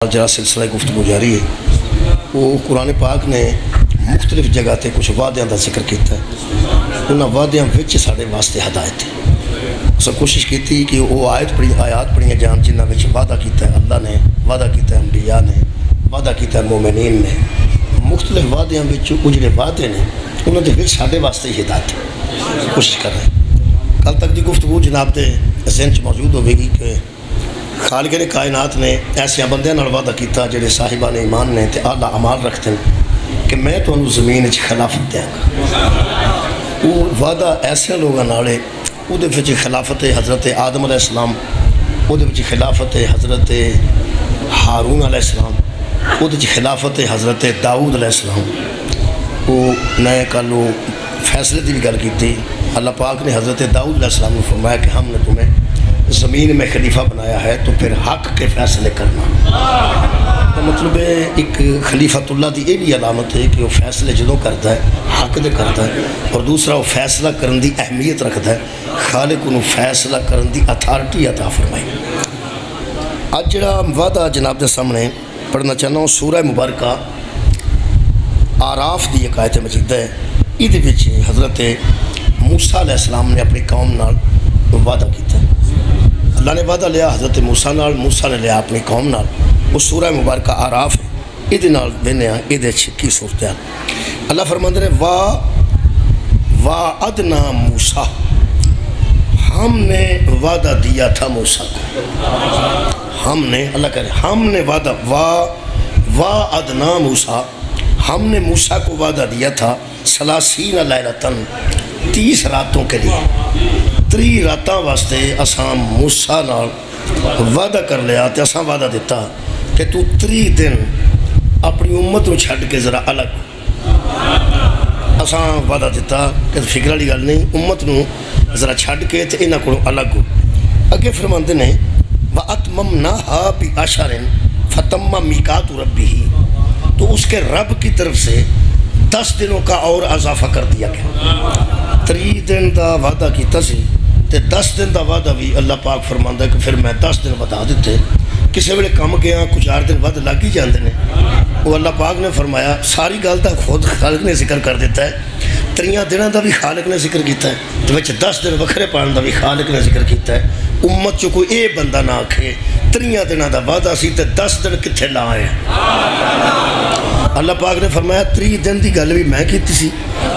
جہاں سلسلہ گفتگو جاری ہے وہ قرآن پاک نے مختلف جگہ تے کچھ وعدیاں دا ذکر کیتا ہے. انہاں وعدیاں وچ ساڈے واسطے ہدایت ہے. اساں کوشش کیتی کہ وہ آیات پڑھیاں جان جنہاں وچ وعدہ کیتا ہے اللہ نے، وعدہ کیتا ہے انبیاء نے، وعدہ کیتا ہے مومنین نے. مختلف وعدیاں وچ وہ جڑے وعدے نے انہاں دے وچ ساڈے واسطے ہدایت ہے. کوشش کر رہے ہیں. کل تک دی گفتگو جناب دے ذہن چ موجود ہوے گی کہ خالق نے کائنات نے ایسے بندیاں نال وعدہ کیتا جڑے صاحبان ایمان نے تے اعلیٰ اعمال رکھتے ہیں کہ میں تانوں زمین وچ خلافت دیاں گا. وہ وعدہ ایسے لوگاں نال ہے وہ دے وچ خلافت حضرت آدم علیہ السلام، وہ دے وچ خلافت حضرت ہارون علیہ السلام، وہ دے وچ خلافت حضرت داؤد علیہ السلام. وہ نئے کل وہ فیصلے دی بھی گل کیتی. اللہ پاک نے حضرت داؤد علیہ السلام نے فرمایا کہ ہم نے تمہیں زمین میں خلیفہ بنایا ہے تو پھر حق کے فیصلے کرنا. تو مطلب ہے ایک خلیفۃ اللہ دی یہ بھی علامت ہے کہ وہ فیصلے جدوں کرتا ہے حق دے کرتا ہے، اور دوسرا وہ فیصلہ کرن دی اہمیت رکھتا ہے. خالق انہوں فیصلہ کرن دی اتھارٹی عطا فرمائی. آج جڑا وعدہ جناب دے سامنے پڑھنا چاہنا ہوں سورہ مبارکہ آراف دی ایک آیت مجیدہ ہے. یہ وچ حضرت موسیٰ علیہ السلام نے اپنی قوم نال وعدہ کیتا ہے. اللہ نے وعدہ لیا حضرت موسیٰ نال، موسیٰ نے لیا اپنی قوم نال. وہ سورہ مبارکہ آراف ہے. یہ نال وینے ہیں یہ کی صورت ہے. اللہ فرماتے ہیں وعدنا موسیٰ، ہم نے وعدہ دیا تھا موسیٰ کو. ہم نے اللہ کہہ رہے ہم نے وعدہ وعدنا موسیٰ، ہم نے موسیٰ کو وعدہ دیا تھا 30 لیلۃً، 30 راتوں کے لیے. 3 راتاں واسطے اساں موسیٰ نال وعدہ کر لیا تے اساں وعدہ دیتا کہ تو 3 دن اپنی امت نو چھڈ کے ذرا الگ. اساں وعدہ دیتا کہ فکر والی گل نہیں، امت نو ذرا چھڈ کے تے انہاں کولوں الگ ہو. اگے فرماندے نے وَأَتْمَمْنَاهَا بِعَشَرٍ فَتَمَّ مِيقَاتُ رَبِّهِ، تو اس کے رب کی طرف سے 10 دنوں کا اور اضافہ کر دیا گیا. 3 دن دا وعدہ کیتا سی تے 10 دن دا وعدہ بھی اللہ پاک فرماندا ہے کہ پھر میں 10 دن بتا دیتے. کسی ویلے کم گیا کچھ 4 دن ود لگ ہی جاندے نے. وہ اللہ پاک نے فرمایا ساری گل دا خود خالق نے ذکر کر دیتا ہے. 3 دنوں دا بھی خالق نے ذکر کیتا ہے تے وچ 10 دن وکھرے پان دا بھی خالق نے ذکر کیتا ہے. امت چ کوئی اے بندہ نہ آکھے 3 دنوں دا وعدہ سی تے 10 دن کتھے لائے. اللہ پاک نے فرمایا 3 دن دی گل بھی میں کیتی سی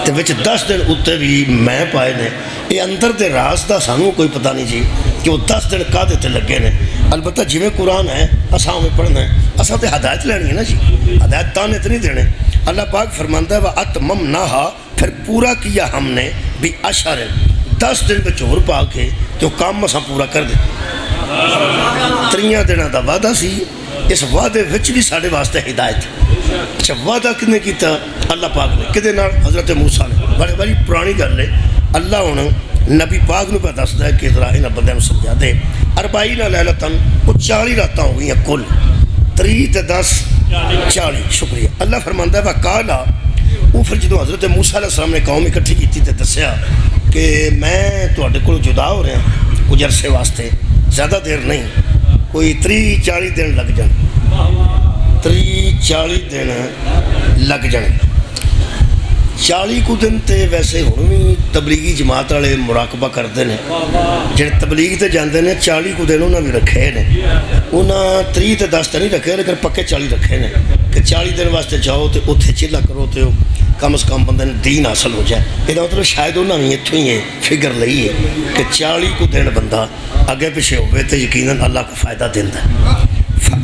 تے وچ 10 دن اُتے بھی میں پائے نے. یہ اندر دے راز دا سانوں کوئی پتہ نہیں جی کہ وہ 10 دن کادے تے لگے نے. البتہ جویں قرآن ہے اساں اویں پڑھنا ہے، اساں تے ہدایت لینی ہے نا جی، ہدایت تانے تے نہیں دینے. اللہ پاک فرماندا ہے وَأَتْمَمْنَاهَا، پھر پورا کیا ہم نے بِعَشَرٍ، 10 دن وچ ہور پا کے تو کام اساں پورا کر دے. 3 دنوں دا وعدہ سی، اس وعدے وچ بھی ساڈے واسطے ہدایت. اچھا وعدہ کنے کیتا؟ اللہ پاک نے. کدے نال؟ حضرت موسیٰ نے. بڑی پرانی گل ہے. اللہ ہن نبی پاک نو پہ دسدا ہے کہ ذرا انہاں بندیاں نوں سمجھا دے. 40 لیلۃً، وہ 40 راتاں ہو گئیاں کل. 3 تے 10 40. شکریہ. اللہ فرماندا ہے وقالا، وہ پھر جدوں حضرت موسیٰ علیہ السلام نے قوم اکٹھی کیتی تے دسیا کہ میں تواڈے کول جدا ہو رہا ہاں کچھ عرصے واسطے، زیادہ دیر نہیں، کوئی 40 دن لگ جان. 40 دن لگ جان. 40 کو دن تے ویسے ہن بھی تبلیغی جماعت والے مراقبہ کرتے ہیں. جڑے تبلیغ تے جاندے نے 40 کو دن انہاں بھی رکھے نے. انہاں 30 تے 10 تے نہیں رکھے لیکن پکے 40 رکھے نے کہ 40 دن واسطے جاؤ تے اتھے چلا کرو تے کم از کم بندے نے دین حاصل ہو جائے. یہ مطلب شاید انہوں نے اتوں ہی فگر لئی ہے کہ 40 کو دن بندہ اگے پیچھے ہوئے تو یقیناً اللہ کو فائدہ دینا ہے.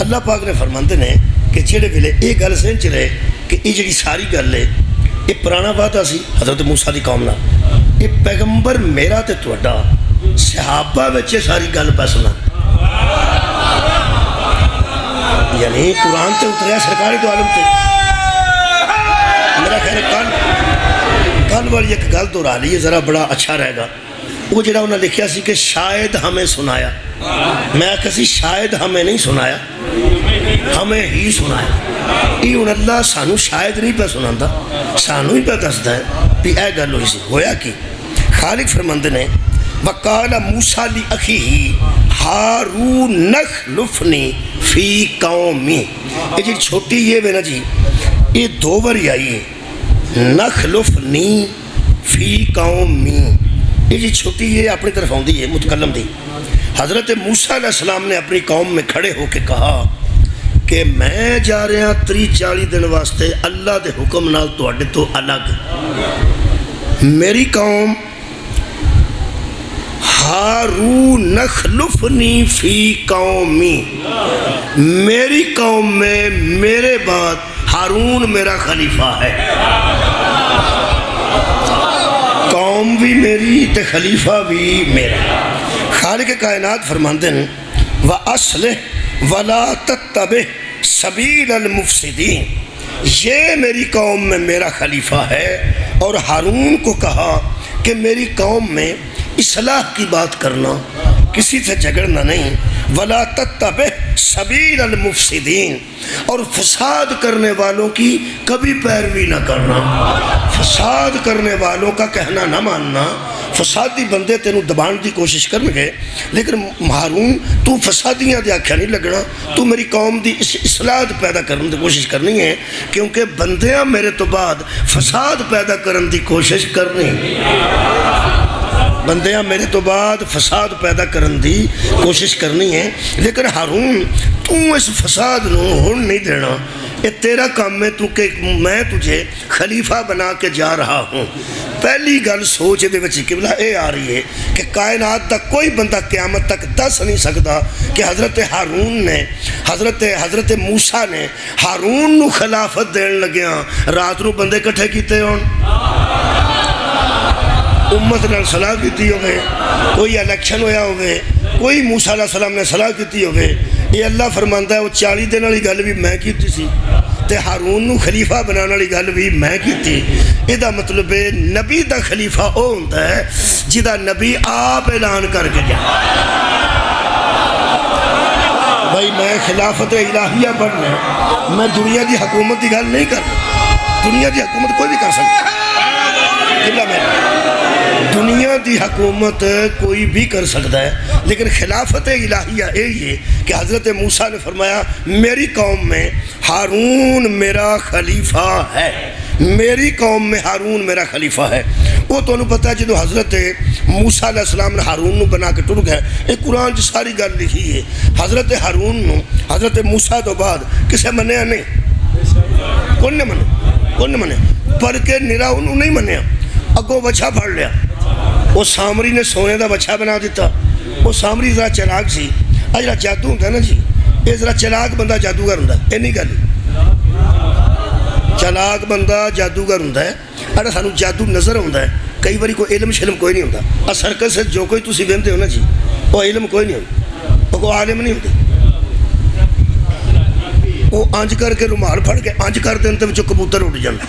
اللہ پاک نے فرماندے نے کہ جہے ویلے یہ گل سمجھ رہے کہ یہ جڑی ساری گل ہے یہ پرانا وعدہ سی حضرت موسیٰ دی قوم نال. یہ پیغمبر میرا تے تہاڈا صحابہ وچ ساری گل پہ سنا، یعنی قرآن تے اتریا سرکار دو عالم تے. میرا خیال ہے کل والی ایک گل دہرا لیے ذرا بڑا اچھا رہے گا. وہ جڑا انہوں نے لکھیا سی کہ شاید ہمیں سنایا. میں کسی شاید ہمیں نہیں سنایا، ہمیں ہی سنایا. یہ ہوں اللہ سانو شاید نہیں پہ سنا، سانو ہی پہ دستا ہے بھی اے گل ہوئی سی. ہویا کہ خالق فرماندے نے وقال موسیٰ لأخیہ ہارون نخلفنی فی قومی. یہ جی چھوٹی یہ ہے نا جی، یہ دو باری آئی ہے، نخلفنی فی قومی. یہ جی چھوٹی یہ اپنی طرف آؤں ہے متکلم دی. حضرت موسیٰ علیہ السلام نے اپنی قوم میں کھڑے ہو کے کہا کہ میں جا رہا 30-40 دن واسطے اللہ دے حکم نال تواڈے تو الگ. میری قوم ہارون نخلفنی فی قومی، میری قوم میں میرے بعد ہارون میرا خلیفہ ہے. قوم بھی میری تے خلیفہ بھی میرا. خالق کائنات فرماندے ہیں وَأَصْلِحْ وَلَا تَتَّبِعْ سَبِيلَ الْمُفْسِدِينَ. یہ میری قوم میں میرا خلیفہ ہے. اور ہارون کو کہا کہ میری قوم میں اصلاح کی بات کرنا، کسی سے جھگڑنا نہیں. وَلَا تَتَّبِعْ سَبِيلَ الْمُفْسِدِينَ، اور فساد کرنے والوں کی کبھی پیروی نہ کرنا، فساد کرنے والوں کا کہنا نہ ماننا. فسادی بندے تینوں دبان دی کوشش کرنگے، لیکن ہارون تو فسادیاں دے آکھیا نہیں لگنا، تو میری قوم دی اصلاح پیدا کرنے دی کوشش کرنی ہے، کیونکہ بندیاں میرے تو بعد فساد پیدا کرنے دی کوشش کرنی. بندیاں میرے تو بعد فساد پیدا کرن دی کوشش کرنی ہے. لیکن ہارون تو اس فساد نو ہن نہیں دینا، یہ تیرا کام ہے، تو کہ میں تجھے خلیفہ بنا کے جا رہا ہوں. پہلی گل سوچ دے وچ قبلہ اے آ رہی ہے کہ کائنات دا کوئی بندہ قیامت تک دس نہیں سکتا کہ حضرت ہارون نے حضرت موسیٰ نے ہارون نو خلافت دین لگیاں رات نو بندے کٹھے کیتے ہون، امت نے صلاح کیتی ہوئے، کوئی الیکشن ہویا ہوئے، کوئی موسیٰ علیہ السلام نے صلاح کیتی ہوئے. یہ اللہ فرماندا ہے وہ 40 دن والی گل بھی میں کیتی سی تے ہارون نو خلیفہ بنانے والی گل بھی میں کیتی. یہ دا مطلب ہے نبی دا خلیفہ او ہوندا ہے جدا نبی آپ اعلان کر کے جائے بھائی میں خلافت الہیہ بننا ہے، میں دنیا دی حکومت دی گل نہیں کرنا. دنیا دی حکومت کوئی نہیں کر سکتا، دنیا دی حکومت کوئی بھی کر سکتا ہے، لیکن خلافت الہیہ یہی ہے کہ حضرت موسیٰ نے فرمایا میری قوم میں ہارون میرا خلیفہ ہے، میری قوم میں ہارون میرا خلیفہ ہے. وہ تو انہوں پتہ ہے جدو حضرت موسیٰ علیہ السلام نے ہارون نو بنا کے ٹر گئے. ایک قرآن جو ساری گل لکھی ہے، حضرت ہارون نو حضرت موسیٰ تو بعد کسے منیا نہیں، کون نے منیا پر کے نرا انہوں نہیں منیا. اگوں بچہ پھڑ لیا، وہ سامری نے سونے دا بچہ بنا دیتا. وہ سامری ذرا چلاک سی، اجرا جادو ہوتا ہے نا جی، یہ ذرا چلاک بندہ جادوگر ہوتا ہے. یہ نہیں گل چلاک بندہ جادوگر ہوتا ہے. اگر سانو جادو نظر ہوتا ہے، کئی باری کوئی علم شلم کوئی نہیں ہوتا. سرکس سے جو کوئی تسی وہندے ہو نا جی، وہ علم کوئی نہیں ہوتا، وہ کوئی عالم نہیں ہوتا. وہ انج کر کے رومال پھڑ کے انج کر دیں تو کبوتر اڑ جانا،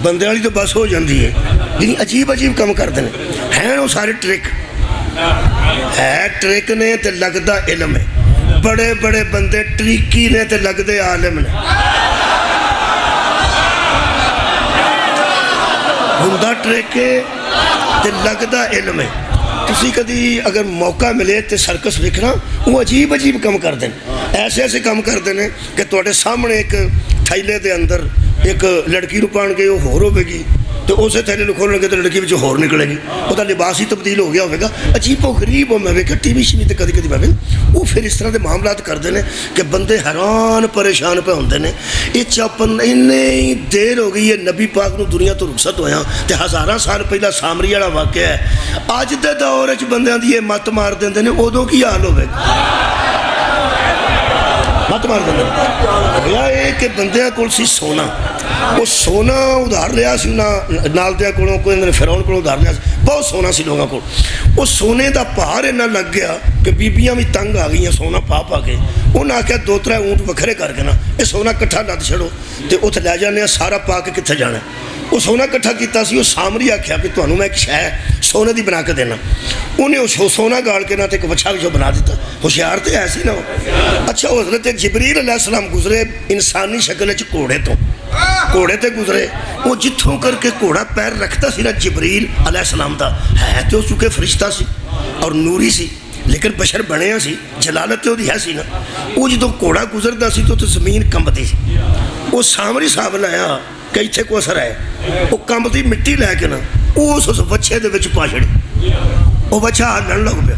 بندے والی تو بس ہو جاتی ہے. یعنی عجیب کام کرتے ہیں وہ سارے ٹرک ہے، ٹرک نے تے لگتا علم ہے. بڑے بڑے بندے ٹریکی نے تے لگتے عالم نے. ہوندا ٹرک تے لگتا علم ہے. تسی کدی اگر موقع ملے تے سرکس ویکھنا، وہ عجیب کام کرتے ہیں، ایسے کام کرتے ہیں کہ تواڈے سامنے ایک تھیلے دے اندر ایک لڑکی نو پان کے وہ ہور ہوے گی، تو اسے تھیلے نو کھولن گے تو لڑکی وچ ہور نکلے گی، وہ لباس ہی تبدیل ہو گیا ہوئے گا. عجیب و غریب میں ویکھا ٹی وی شی تے کدی میں وہ پھر اس طرح دے معاملات کرتے ہیں کہ بندے حیران پریشان پہ ہوندے نے. یہ چاپن اتنی دیر ہو گئی ہے نبی پاک نو دنیا تو رخصت ہویا تے ہزاراں سال پہلا سامری والا واقعہ ہے. اج دے دور وچ بندیاں دی یہ مت مار دیندے نے، ادوں کی حال ہوے گا؟ مت مار دیندے ہویا یہ کہ بندیاں کول سی سونا، وہ سونا ادھار لیا سی نال دیا کولوں، کوئی فرعون کولوں ادھار لیا سی، بہت سونا سی لوگوں کو. وہ سونے دا پہار اتنا لگ گیا کہ بیبیاں بھی تنگ آ گئی سونا پا کے. انہیں آخیا 2-3 اونٹ وکھرے کر کے نا یہ سونا کٹھا لد چھڑو تو اتنے لے جانے سارا پا کے کتنے جانا. وہ سونا کٹھا کیتا سی. وہ سامری آخیا کہ تمہیں میں ایک شے سونے دی بنا کے دینا. انہیں وہ سونا گاڑ کے نہ تو ایک بچھا بھی بنا دیتا. ہوشیار تو ایسی نہ ہو. اچھا وہ حضرت جبریل علیہ السلام گزرے انسانی شکل گھوڑے تو. گھوڑے تے گزرے. وہ جتوں کر کے گھوڑا پیر رکھتا سی نا جبریل علیہ السلام دا ہے تو چونکہ فرشتہ سی اور نوری سی لیکن بشر بنیا سی جلالت تو ہے سی نا. وہ جدوں گھوڑا گزرتا سی تو زمین کمبتی سی. وہ سامری صاحب لایا کہ اتنے کو اثر ہے. وہ کمبتی مٹی لے کے نا اس بچے دے وچ پا چھڑی. وہ بچہ ہلن لگ پیا.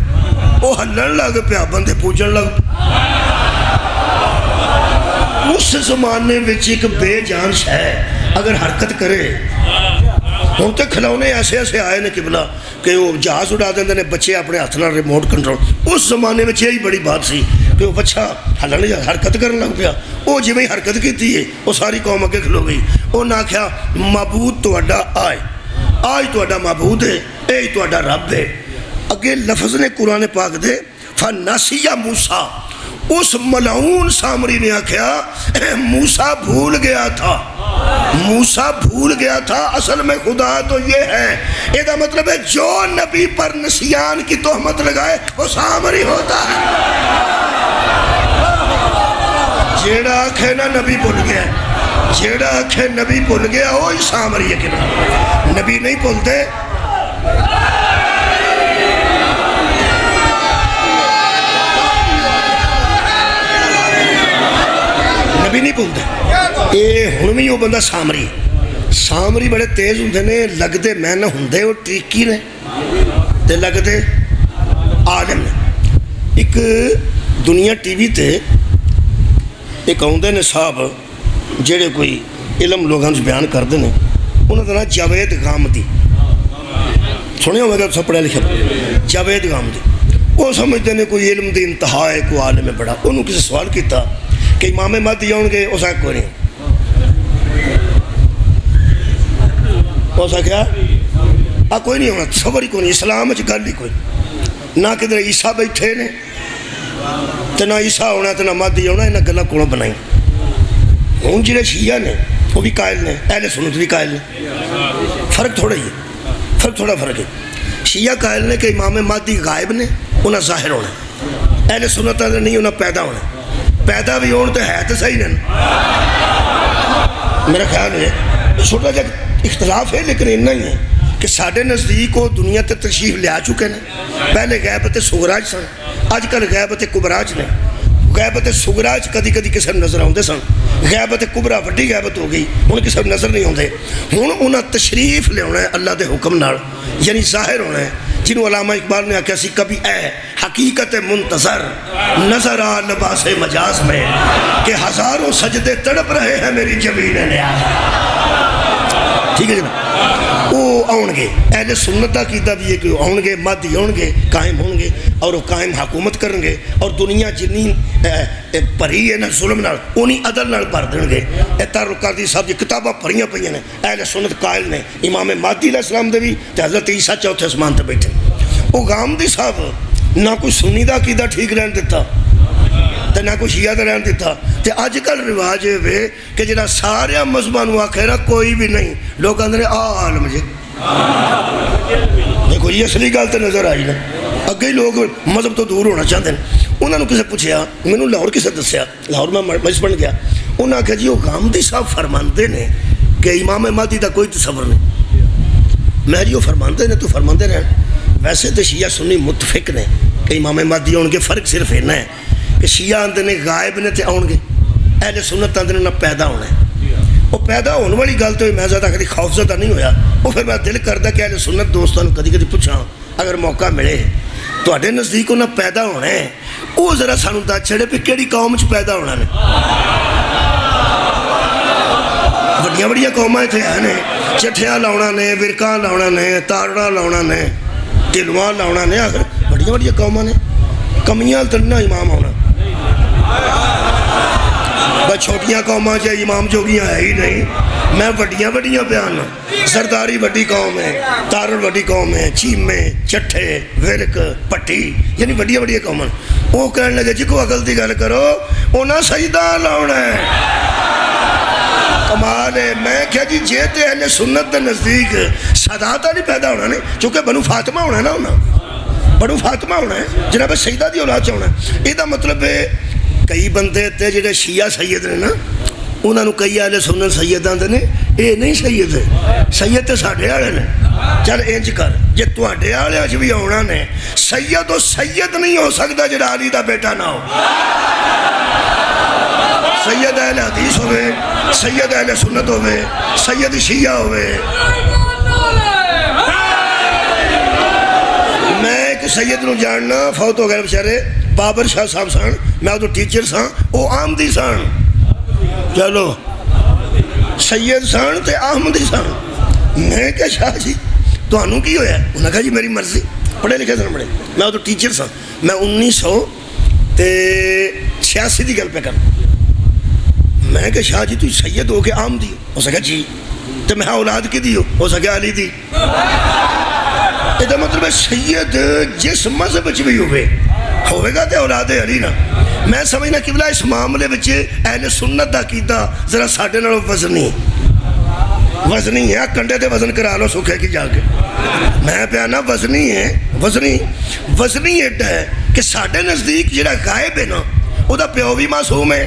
وہ ہلن لگ پیا بندے پوجن لگ پیا. اس زمانے وچ ایک بے جان شے اگر حرکت کرے. ہوں تو کھلونے ایسے ایسے آئے نے قبلہ کہ وہ جہاز اڑا دیں نے بچے اپنے ہاتھ نال ریموٹ کنٹرول. اس زمانے میں یہی بڑی بات سی کہ وہ بچہ ہلن حرکت کرن لگ پیا. وہ جی حرکت کی ہے وہ ساری قوم اگے کھلو گئی. انہیں آخیا معبود تہاڈا آئے آج تہاڈا معبود ہے اے تہاڈا رب ہے. اگے لفظ نے قرآن پاک دے فناسیہ موسیٰ. اس ملعون سامری نے آخیا موسیٰ بھول گیا تھا. موسیٰ بھول گیا تھا. اصل میں خدا تو یہ ہے یہ دا مطلب ہے جو نبی پر نسیان کی تہمت لگائے وہ سامری ہوتا ہے. جیڑا آکھے نا نبی بھول گیا جیڑا آکھے نبی بھول گیا وہی سامری ہے. کہ نبی نہیں بھولتے. نبی نہیں بھولتے. یہ ہوں بھی وہ بندہ سامری. سامری بڑے تیز ہوندے نے لگتے میں نہ ہوندے وہ ٹریکی نے تے لگتے عالم نے. ایک دنیا ٹی وی تے ایک آدھے نے صاحب جڑے کوئی علم لوگوں سے بیان کرتے ہیں. انہوں کا نام جاوید غامدی. سنیا ہوگا سب پڑھا لکھا. جاوید غامدی وہ سمجھتے ہیں کوئی علم دی انتہا ہے کوئی عالم ہے بڑا. انہوں کسی سوال کیتا کہ امام مہدی آؤ گے. اس کوئی نہیں. اس کیا کوئی نہیں ہونا تصور ہی کوئی نہیں. اسلام گل ہی کوئی نہ کدھر عیسیٰ بیٹھے نے تو نہ عیسیٰ ہونا تو نہ مہدی آنا. انہیں گلیں کولوں بنائی. ہوں جڑے شیعہ نے وہ بھی قائل نے اہل سنت بھی قائل نے. فرق تھوڑا ہی ہے. تھوڑا فرق ہے. شیعہ قائل نے کہ امام مہدی غائب نے انہیں ظاہر ہونا. اہل سنت نے نہیں انہیں پیدا ہونا. پیدا بھی ہون تو ہے تو صحیح نہیں. میرا خیال ہے چھوٹا جا اختلاف ہے لیکن اتنا ہی ہے کہ ساڈے نزدیک وہ دنیا تے تشریف لیا چکے ہیں. پہلے غیبت صغریٰ سن. اج کل غیبت کبریٰ نے. غیبت صغریٰ کدی کدی کسی نظر آتے سن. غیبت کبریٰ وڈی غیبت ہو گئی ہوں کسی نظر نہیں آتے. ہوں انہیں تشریف لیا ہے اللہ دے حکم نال یعنی ظاہر ہونا ہے. جنہوں علامہ اقبال نے آخیا سی کبھی اے حقیقت منتظر نظر آ لباس مجاز میں کہ ہزاروں سجدے تڑپ رہے ہیں میری جبین نیاز. ٹھیک ہے جناب. وہ آؤ گے اہل سنت کا عقیدہ بھی ہے کہ وہ آؤ گے مہدی آؤ گے قائم ہوں گے اور وہ قائم حکومت کریں گے اور دنیا جنی بھری ہے نا ظلم نال انہیں عدل نال بھر دیں گے. تعلق قادری صاحب کی کتاباں پڑھیاں پہ نے. اہل سنت قائل نے امام مہدی علیہ السلام دے بھی تے حضرت عیسیٰ چوتھے آسمان تے بیٹھے. وہ غامدی صاحب نہ کوئی سنی دا عقیدہ ٹھیک رہن دیتا تے نہ کوئی شیعہ دا رہن دیتا. تے اج کل رواج ہے کہ جڑا سارے مذہبوں آخے نا کوئی بھی نہیں. لوگ آدھے عالم جی دیکھو جی اصلی گل تو نظر آئی نا. اگے لوگ مذہب تو دور ہونا چاہتے ہیں. انہوں نے کسی پوچھا مینو لاہور کسے دسیا لاہور میں مجلس بن گیا. انہوں نے آخیا جی وہ غامدی صاحب فرماندے نے کہ امام مہدی دا کوئی تصور نہیں. میں جی وہ فرماندے نے تو فرماندے رہن. ویسے تو شیعہ سنی متفق نے کہ امام مہدی آؤ گے. فرق صرف اتنا ہے کہ شیعہ آندے نے غائب نے تے آؤ گے. اہل سنت آندے نے نہ پیدا ہونا ہے. وہ پیدا ہونے والی گل تو میں زیادہ کبھی خوف زدہ نہیں ہویا. وہ پھر میں دل کرتا کہ اہل سنت دوستوں کدی کدی پوچھاں اگر موقع ملے تواڈے نزدیک انہیں پیدا ہونا ہے وہ ذرا سانوں دس چھڑے پہ کیڑی قوم چ پیدا ہونا نے. وڈیاں وڈیاں قوماں اتنے ہیں چٹھیاں لاؤنا نے ورکاں لاؤنا نے تارڑاں لاؤنا نے ٹلواں لاؤنا نے. آخر بڑیاں بڑیاں قوماں نے کمیاں تلنا امام ہونا. بس چھوٹیاں قوماں چاہے امام جوگیاں ہے ہی نہیں. میں وڈیاں وڈیاں بیان سرداری وڈی قوم ہے تارڑ وڈی قوم ہے چیمے چٹھے ورک پٹی یعنی وڈیاں وڈیاں قوم. وہ کہنے لگے جی کو عقل دی گل کرو انہاں سجدہ لاؤنا ہے. کمال ہے. میں کیا جی جے تے اہل سنت دے نزدیک سادات نہیں پیدا ہونا نے چونکہ بنو فاطمہ ہونا ہے نا. انہاں بنو فاطمہ ہونا ہے جناب سیدہ دی اولاد چ ہونا ہے. یہ مطلب ہے کئی بندے تے جڑے شیعہ سید نے نا انہوں نے کئی اہل سنت سید آتے ہیں یہ نہیں سید ہے، سید تو ساڈے والے نے. چل انج کر جے تواڈے والے وچ بھی آنا نے سید و سید نہیں ہو سکتا جڑا علی دا بیٹا نہ ہو. سید اہل حدیث ہوئے، سید اہل سنت ہوئے، سید شیعہ ہوئے. میں ایک سید نو جاننا فوت ہو گئے بیچارے، بابر شاہ صاحب سن، میں وہ ٹیچر سا، وہ آمدی سن. چلو سید سن تے آمدی سن. میں کہا شاہ جی تانوں کی ہویا؟ انہوں نے کہا جی میری مرضی، پڑھے لکھے سن بڑے. میں وہ ٹیچر سا، میں 1986 کی گل پہ کر. میں کہ شاہ جی تو سید ہو کے آمدی ہو؟ ہو سکا جی. تو میں اولاد کی دی ہو سکا علی دی. یہ مطلب ہے سید جس مذہب بھی ہوئے گا تو اولاد علی نا. میں سمجھنا قبلہ اس معاملے میں اہل سنت دا کیتا ذرا ساڈے نالوں وزنی ہے. کنڈے تے وزن کرا لو سکھے کی جا کے. میں پیانا وزنی ہے، وزنی ایڈا ہے کہ ساڈے نزدیک جڑا غائب ہے نا وہ دا پیو بھی معصوم ہے،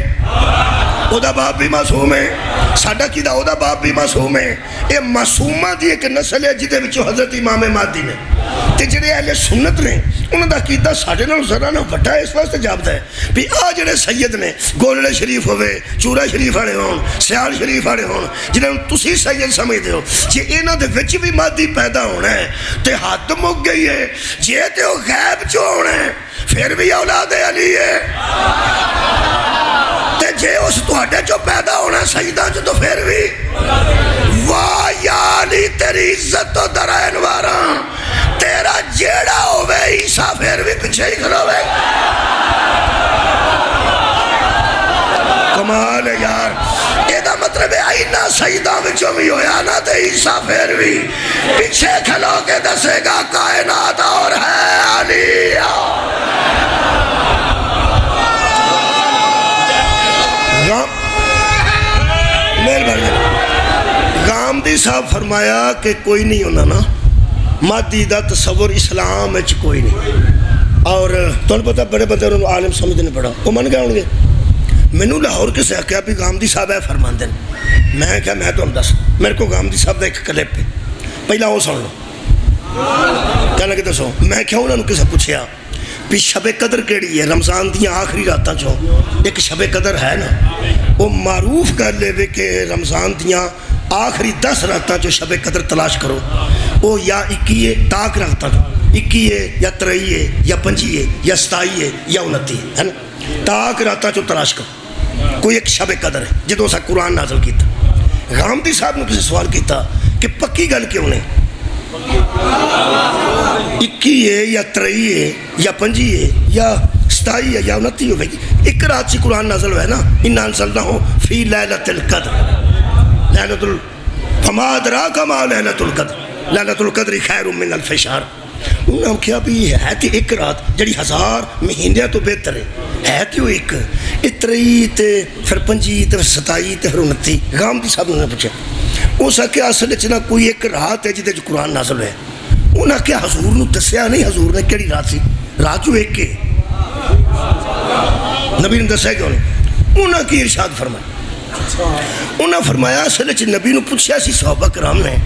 وہ دا باپ بھی معصوم ہے، ساڈا کی دا وہ دا باپ بھی معصوم ہے. یہ معصومہ دی ایک نسل ہے جدے وچوں حضرت امام مہدی نے. تے جڑے اہل سنت نے انہاں دا عقیدہ ساڈے نال ذرا نہ وڈا ہے. اس واسطے جاپدا ہے بھی آ جڑے سید نے گولڑے شریف ہوئے، چورا شریف والے ہون، سیال شریف والے ہون، جنہاں تسی سید سمجھدے ہو، جے انہاں دے وچ بھی مہدی پیدا ہونا ہے تے حد مک گئی ہے. جے تے او غیب چوں ہونا ہے پھر بھی اولاد علی ہے. تے جے اس تواڈے چوں پیدا ہونا سیداں چوں تو پھر بھی واہ یا علی تیری عزت تو درائن واراں تیرا جیڑا ہوئے عیسیٰ پھر بھی پیچھے ہی کھلوے. کمال ہے یار. یہ دا مطلب ہے آئینہ سیداں وچوں بھی ہویا نا تے عیسیٰ پھر بھی پیچھے کھلو کے دسے گا کائنات اور ہے علی. غامدی صاحب فرمایا کہ کوئی نہیں ہونا نا مہدی دا تصور اسلام وچ کوئی نہیں. اور تمہیں پتہ بڑے بندے انہوں نے عالم سمجھنے پڑا وہ من گئے ہوں گے. مینوں لاہور کسے آخیا بھی غامدی صاحب ہے فرماندے ہیں. میں کہا میں تو ہم دس میرے کو غامدی صاحب دا ایک کلپ ہے پہلا وہ سن لو. کہنے کہ دسو. میں کیا انہوں نے کسے پوچھیا بھی شب قدر کیڑی ہے؟ رمضان دیاں آخری راتاں چوں ایک شب قدر ہے نا، وہ معروف کر لے وے کہ رمضان دیاں آخری 10 راتاں چوں شب قدر تلاش کرو. وہ یا 21 ہے تاک راتاں چوں 21 ہے یا 23 ہے یا 25 ہے یا 27 ہے یا 29 ہے نا. تاک راتاں چوں تلاش کرو. کوئی ایک شب قدر ہے جدوں سا قرآن نازل کیتا. غامدی صاحب نے کسی سوال کیتا کہ پکی گل کیوں نہیں 21 ہے یا 23 ہے یا 25 ہے یا 27 ہے یا 29 ہوئے گی. ایک رات سے قرآن نازل ہوئے نا اِنَّا أَنزَلْنَاهُ فِي لَيْلَةِ الْقَدْرِ لَيْلَةُ فَمَا أَدْرَاكَ مَا لَيْلَةُ الْقَدْرِ لَيْلَةُ الْقَدْرِ خَيْرٌ مِّنَ أَلْفِ شَهْرٍ. انہوں نے کیا بھی ہے تے ایک رات جڑی 1000 مہینے تو بہتر ہے تے وہ ایک 23 تے پھر 25 تے 27 تے پھر 29. غامدی صاحب نے پوچھا اس کہ اصل چ نہ کوئی ایک رات ہے جہدے قرآن نازل ہے. انہاں کیا حضور نے دسیا نہیں حضور نے کیڑی رات سی؟ رات جو ایک ہے نبی نے دسیا کیوں نہیں؟ انہاں کی ارشاد فرمایا. انہاں فرمایا اصل چ نبی نے پوچھا سی صحابہ کرام نے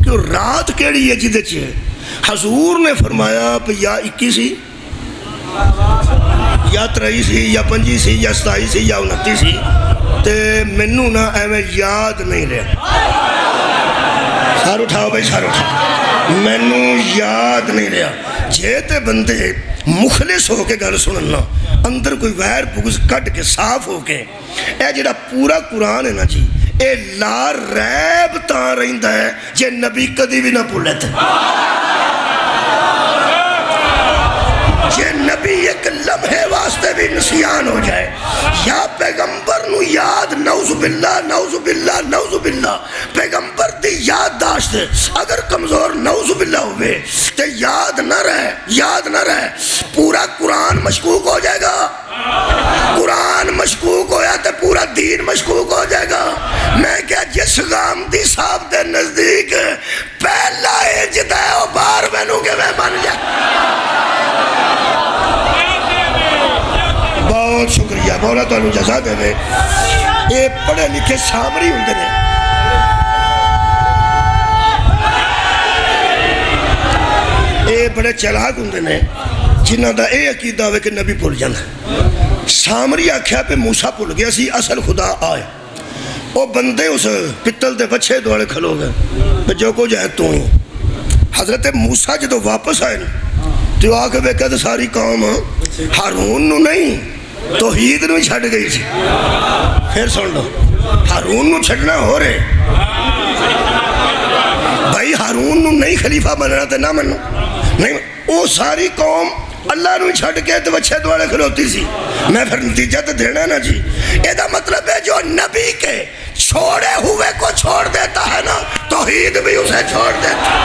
کہ وہ رات کیڑی ہے جہدے چ حضور نے فرمایا کہ یا 21 سی یا 23 سی یا 25 سی یا 27 سی یا 29 سی. تے مینوں نہ ایویں یاد نہیں رہا. سار اٹھاؤ بھائی سار اٹھاؤ. مینوں یاد نہیں رہا. جے تے بندے مخلص ہو کے گل سننا اندر کوئی ویر بغض کٹ کے صاف ہو کے اے جڑا پورا قرآن ہے نا جی اے لا ریب تاں رہندا ہے جے نبی کدی بھی نہ بھولے تے. جے نبی ایک لمحے واسطے بھی نسیان ہو جائے یا پیغمبر نو یاد نعوذ باللہ نعوذ باللہ نعوذ باللہ پیغمبر دی یاد داشت اگر کمزور نعوذ باللہ ہوئے تے یاد نہ رہے پورا قرآن مشکوک ہو جائے گا. قرآن مشکوک ہویا تے پورا دین مشکوک ہو جائے گا. میں کیا جس غامدی صاحب دے نزدیک پہلا اجدہ ہے وہ بار مینوں کے میں بن جائے. بہت شکریہ مولا تو جزا دے. یہ پڑھے لکھے سامری ہوندے نے یہ بڑے چلاک ہوندے نے جنہاں دا اے عقیدہ ہوئے کہ نبی بھول جانا سامری آکھیا پہ موسیٰ بھول گیا سی اصل خدا آئے وہ بندے اس پتل دے بچے دوڑے کھلو گئے پہ جو کو جائے تو ہی حضرت موسیٰ جدو واپس آئے نا تو آکے بے کہتے ساری قوم ہارون نو نہیں توحید نو چھڑ گئی تھی پھر سن لو ہارون نو چھڑنا ہو رہے بھائی ہارون نو نہیں خلیفہ بننا تے نہ منو نہیں وہ ساری قوم اللہ نو چھڑ کے تو بچے دوڑے کھلوتی سی میں پھر نتیجہ تو دینا نا جی یہ دا مطلب ہے جو نبی کے چھوڑے ہوئے کو چھوڑ دیتا ہے نا توحید بھی اسے چھوڑ دیتا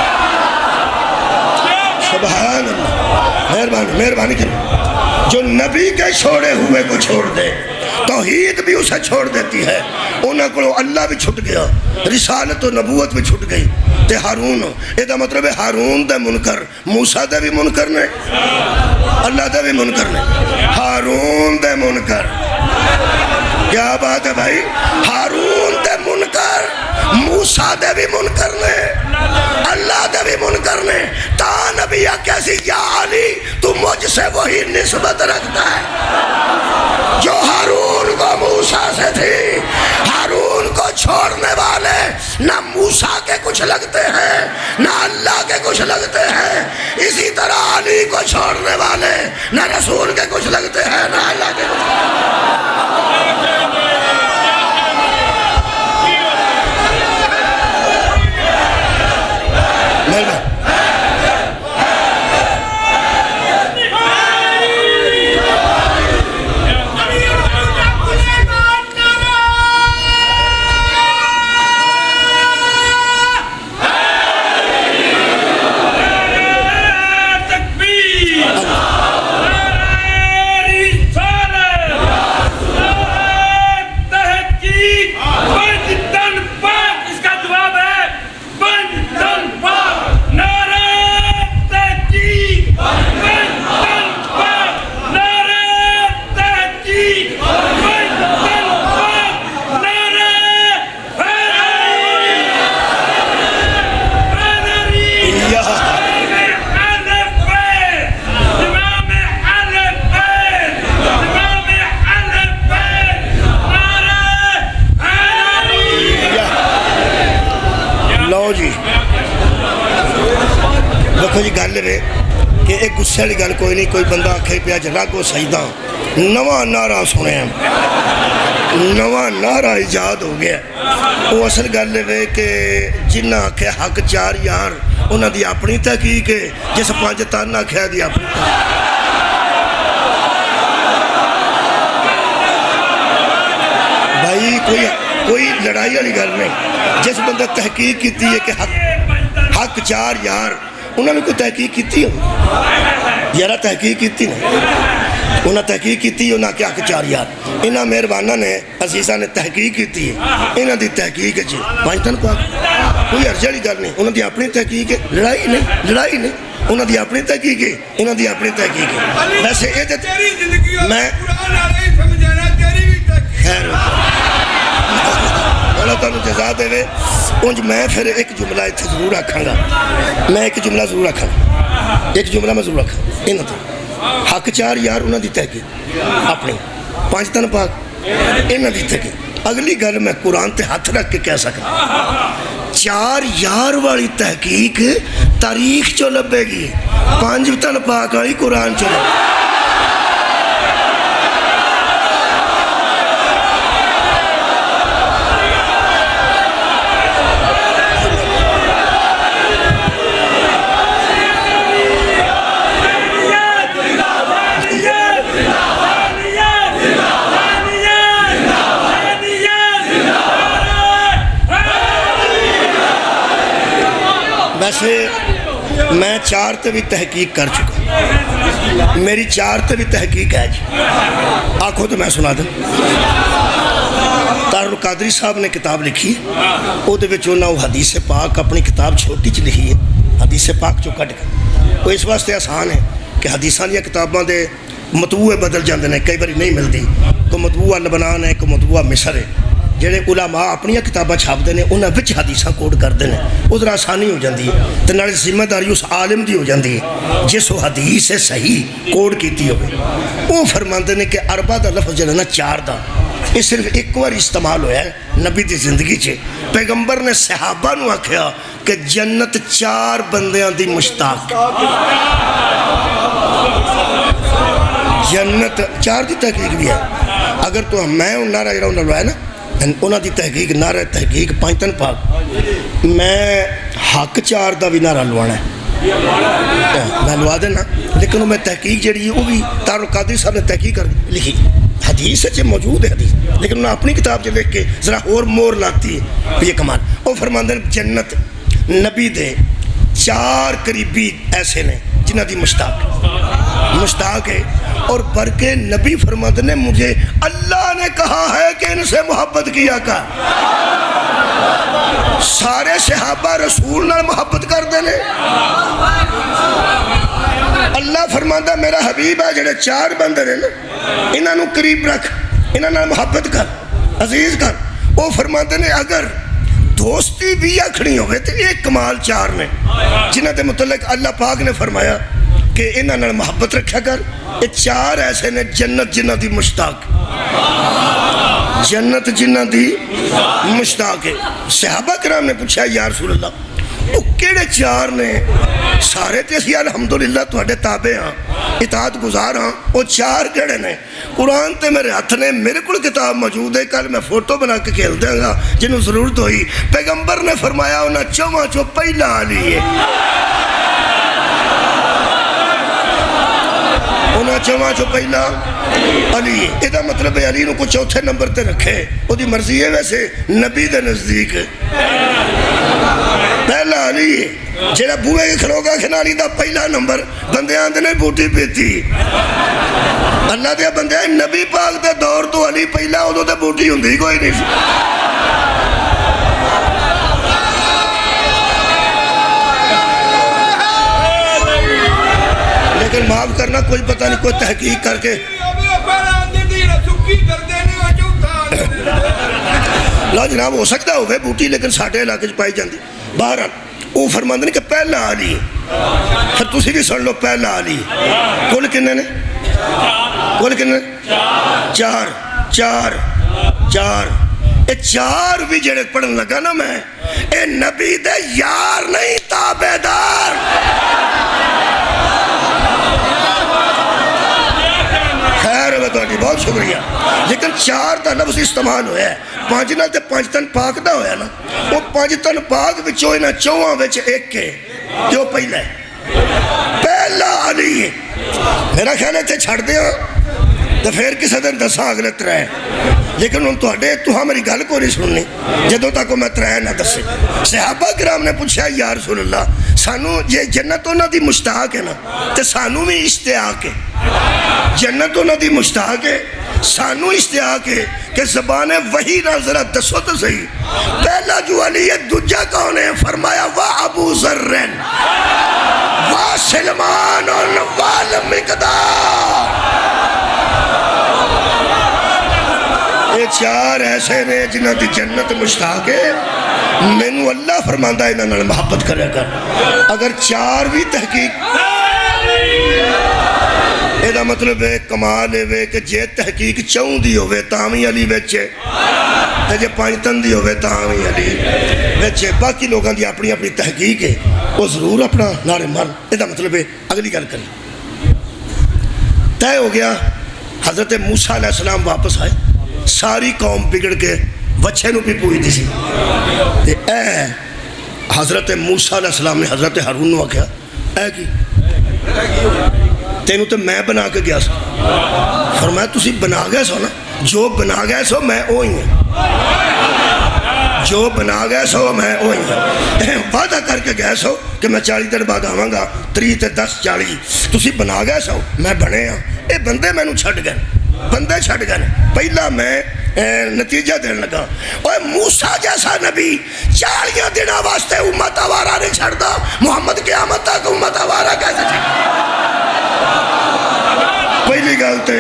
سبحان اللہ مہربانی کرو جو نبی کے چھوڑے ہوئے کو چھوڑ دے توحید بھی اسے چھوڑ دیتی ہے انہوں کو اللہ بھی چھٹ گیا رسالت و نبوت بھی چھٹ گئی تے ہارون یہ دا مطلب ہے ہارون دے منکر موسیٰ دے بھی منکر نے اللہ دے بھی منکر نے ہارون دے منکر کیا بات ہے بھائی ہارون دے منکر موسیٰ دے بھی منکر نے اللہ دے بھی منکر نے تا نبی کیسی یا علی تو مجھ سے وہی نسبت رکھتا ہے جو ہارون کو موسیٰ سے تھی ہارون کو چھوڑنے والے نہ موسیٰ کے کچھ لگتے ہیں نہ اللہ کے کچھ لگتے ہیں اسی طرح علی کو چھوڑنے والے نہ رسول کے کچھ لگتے ہیں نہ اللہ کے کچھ دیکھو جی گل رہے کہ ایک غصے والی گل کوئی نہیں کوئی بندہ آکھے پیا جی راگو سجدہ نواں نعرہ سنے ہیں نواں نعرہ ایجاد ہو گیا وہ اصل گل رہے کہ جنہ آکھے حق چار یار انہاں دی اپنی تحقیق ہے جس پانچ تن آکھے دی اپنی تحقیق بھائی کوئی لڑائی والی گل نہیں جس بندہ تحقیق کیتی ہے کہ حق چار یار انہوں نے کوئی تحقیق کیتی ہو یارہ تحقیق کیتی نا انہوں تحقیق کیتی انہوں نے حق چار یار انہوں مہربانہ نے عزیزہ نے تحقیق کیتی ہے انہوں دی تحقیق ہے جی پانچ تن پاک کوئی عرض والی گل نہیں انہوں دی اپنی تحقیق ہے لڑائی نہیں انہوں دی اپنی تحقیق ہے انہوں دی اپنی تحقیق ہے ویسے میں خیر اللہ تعالیٰ جزا دے وے انج میں پھر ایک جملہ اتھے ضرور رکھاں گا میں ایک جملہ ضرور رکھاں ایک جملہ میں ضرور رکھاں انہوں تو حق چار یار انہوں دی تحقیق اپنی پانچ تن پاک انہوں دی تحقیق اگلی گل میں قرآن تے ہاتھ رکھ کے کہہ سکتا چار یار والی تحقیق تاریخ چو لبے گی پانچ تن پاک والی قرآن چو لبے گی ویسے میں چار تے بھی تحقیق کر چکا میری چار تے بھی تحقیق ہے جی آنکھوں تو میں سنا دوں طاہر القادری صاحب نے کتاب لکھی وہ دے وچ انہاں حدیث پاک اپنی کتاب چھوٹی چ لکھی ہے حدیث پاک چو کٹ کے وہ اس واسطے آسان ہے کہ حدیثاں دیاں کتاباں دے متبوعے بدل جاتے ہیں، کئی بار نہیں ملتی. کوئی متبوعہ لبنان ہے، کوئی متبوعہ مصر ہے. جہے علماء اپنی کتاباں چھاپتے ہیں انہوں نے حدیثاں کوڈ کرتے ہیں، اس طرح آسانی ہو جاتی ہے. تو نال ذمہ داری اس عالم دی ہو جاتی ہے جس وہ حدیث صحیح کوڈ کیتی ہوئے. وہ فرماتے ہیں کہ اربع دا لفظ جہاں نا 4 دا یہ صرف ایک بار استعمال ہوا ہے نبی دی زندگی چ. پیغمبر نے صحابہ نو آکھیا کہ جنت 4 بندیاں دی مشتاق. جنت 4 دی تحقیق بھی ہے. اگر تو میں نعرہ جڑا انہوں نے لوایا نا انہوں دی تحقیق نعرہ تحقیق 5 تن پاک، میں حق 4 دا بھی نعرہ لوانا ہے میں لوا دینا. لیکن میں تحقیق جڑی ہے وہ بھی تار القادری صاحب نے تحقیق کر لکھی، حدیث سے موجود ہے حدیث، لیکن انہوں نے اپنی کتاب سے لکھ کے ذرا اور مور لاتی ہے. یہ کمال. وہ فرماندے ہیں جنت نبی دے 4 قریبی ایسے نے جنہ دی مشتاق ہے. اور برکے نبی فرماتے نے مجھے اللہ نے کہا ہے کہ ان سے محبت کیا کر. سارے صحابہ رسول نال محبت کر دینے. اللہ فرماتا میرا حبیب ہے جڑے 4 بندے نے انہاں نو قریب رکھ، انہاں نال محبت کر، عزیز کر. وہ فرماتے نے اگر دوستی بھی آکھنی ہوئے تو ایک کمال 4 نے جنہاں دے متعلق اللہ پاک نے فرمایا کہ انہاں نال محبت رکھا کر. یہ 4 ایسے نے جنت جنہ دی مشتاق، جنت جنہ دی مشتاق ہے. صحابہ کرام نے پوچھا یا رسول اللہ وہ کیڑے 4 نے؟ سارے تے اسی الحمدللہ تواڈے تابع ہاں، اطاعت گزار ہاں. وہ 4 کیڑے نے؟ قرآن تے میرے ہاتھ نے، میرے کو کتاب موجود ہے، کل میں فوٹو بنا کے کھیل دیں گا جنہوں ضرورت ہوئی. پیغمبر نے فرمایا انہاں 4 چوں پہلا علی ہے. انہاں 4 چوں پہلا علی ہے. یہ مطلب ہے علی نو کو 4تھے نمبر تے رکھے، وہ دی مرضی ہے. ویسے نبی دے نزدیک پہلا علی ہے. جیڑا بوئے کے کھلوگا کھنالی دا پہلا نمبر بندے آندے نے بوٹی پیتی. اللہ دے بندے نبی پاک دے دور تو علی پہلا ادو تے بوٹی ہوندی کوئی نہیں. لیکن معاف کرنا کوئی پتہ نہیں کوئی تحقیق کر کے لا جناب ہو سکتا ہوئے بوٹی لیکن ساٹھے علاقے پائی جاندی. بہرحال وہ فرماندے نے کہ پہلا علی پھر تسی بھی سن لو پہلا علی. کل کنے نے؟ کل کنے؟ 4 4 4. یہ 4 بھی جڑے پڑھن لگا نا میں اے نبی دے یار نہیں تابعدار. بہت شکریہ. لیکن 4 دا لفظ استعمال ہوا ہے. 5 نال تے 5 تن پاک دا ہویا نا. وہ 5 تن پاک وچوں انہاں 4 وچ ایک ہے جو پہلا ہے. پہلا علی ہے. میرا خیال ہے تے چھڑ دیا تو پھر کسی دن دساں اگلے 3. لیکن ان تو میری گل کو نہیں سننی جدوں تک میں 3 نہ دسے. صحابہ کرام نے پوچھا یا رسول اللہ سانو یہ جنت انہاں دی مشتاق ہے نا تے سانو بھی اشتیاق ہے. جنت انہاں دی مشتاق ہے، سانو اشتیاق ہے کہ زبان وحی نہ ذرا دسو تو صحیح. پہلا جو علی ہے دوجا کون ہے؟ فرمایا وا ابو ذر وا سلمان والمقداد. یہ 4 ایسے نے جنہ دی جنت مشتاق ہے. مینو اللہ فرماندہ انہاں نال محبت کرے کر. اگر 4 بھی تحقیق یہ مطلب ہے کمال ہے کہ جے تحقیق 4 دی ہوئے تاوی علی بچے تے جے 5 تن دی ہوئے تاوی علی بچے. باقی لوگاں دی اپنی اپنی تحقیق ہے وہ ضرور اپنا نعرے مارن. یہ مطلب ہے اگلی گل کریں. طے ہو گیا حضرت موسیٰ علیہ السلام واپس آئے. ساری قوم بگڑ کے وچھے نو بھی پوچھتی سی. اے حضرت موسیٰ علیہ السلام نے حضرت ہارون نو آکھیا اے کی تینوں تو میں بنا کے گیا سو. فرمایا تسی بنا گئے سو نا؟ جو بنا گئے سو میں وہی ہوں. جو بنا گئے سو میں وہی ہوں. وعدہ کر کے گئے سو کہ میں 40 دن بعد آواں گا. 3 تے 10 40 تسی بنا گئے سو میں بنے ہاں. اے بندے مینوں چھڈ گئے، بندے چھڈ گئے. پہلا میں نتیجہ دین لگا اوے موسیٰ جیسا نبی 40 دنوں واسطے امت آوارہ نہیں چھڑدا. محمد قیامت تک امت آوارہ کیسے چھڑدا؟ پہلی گل تو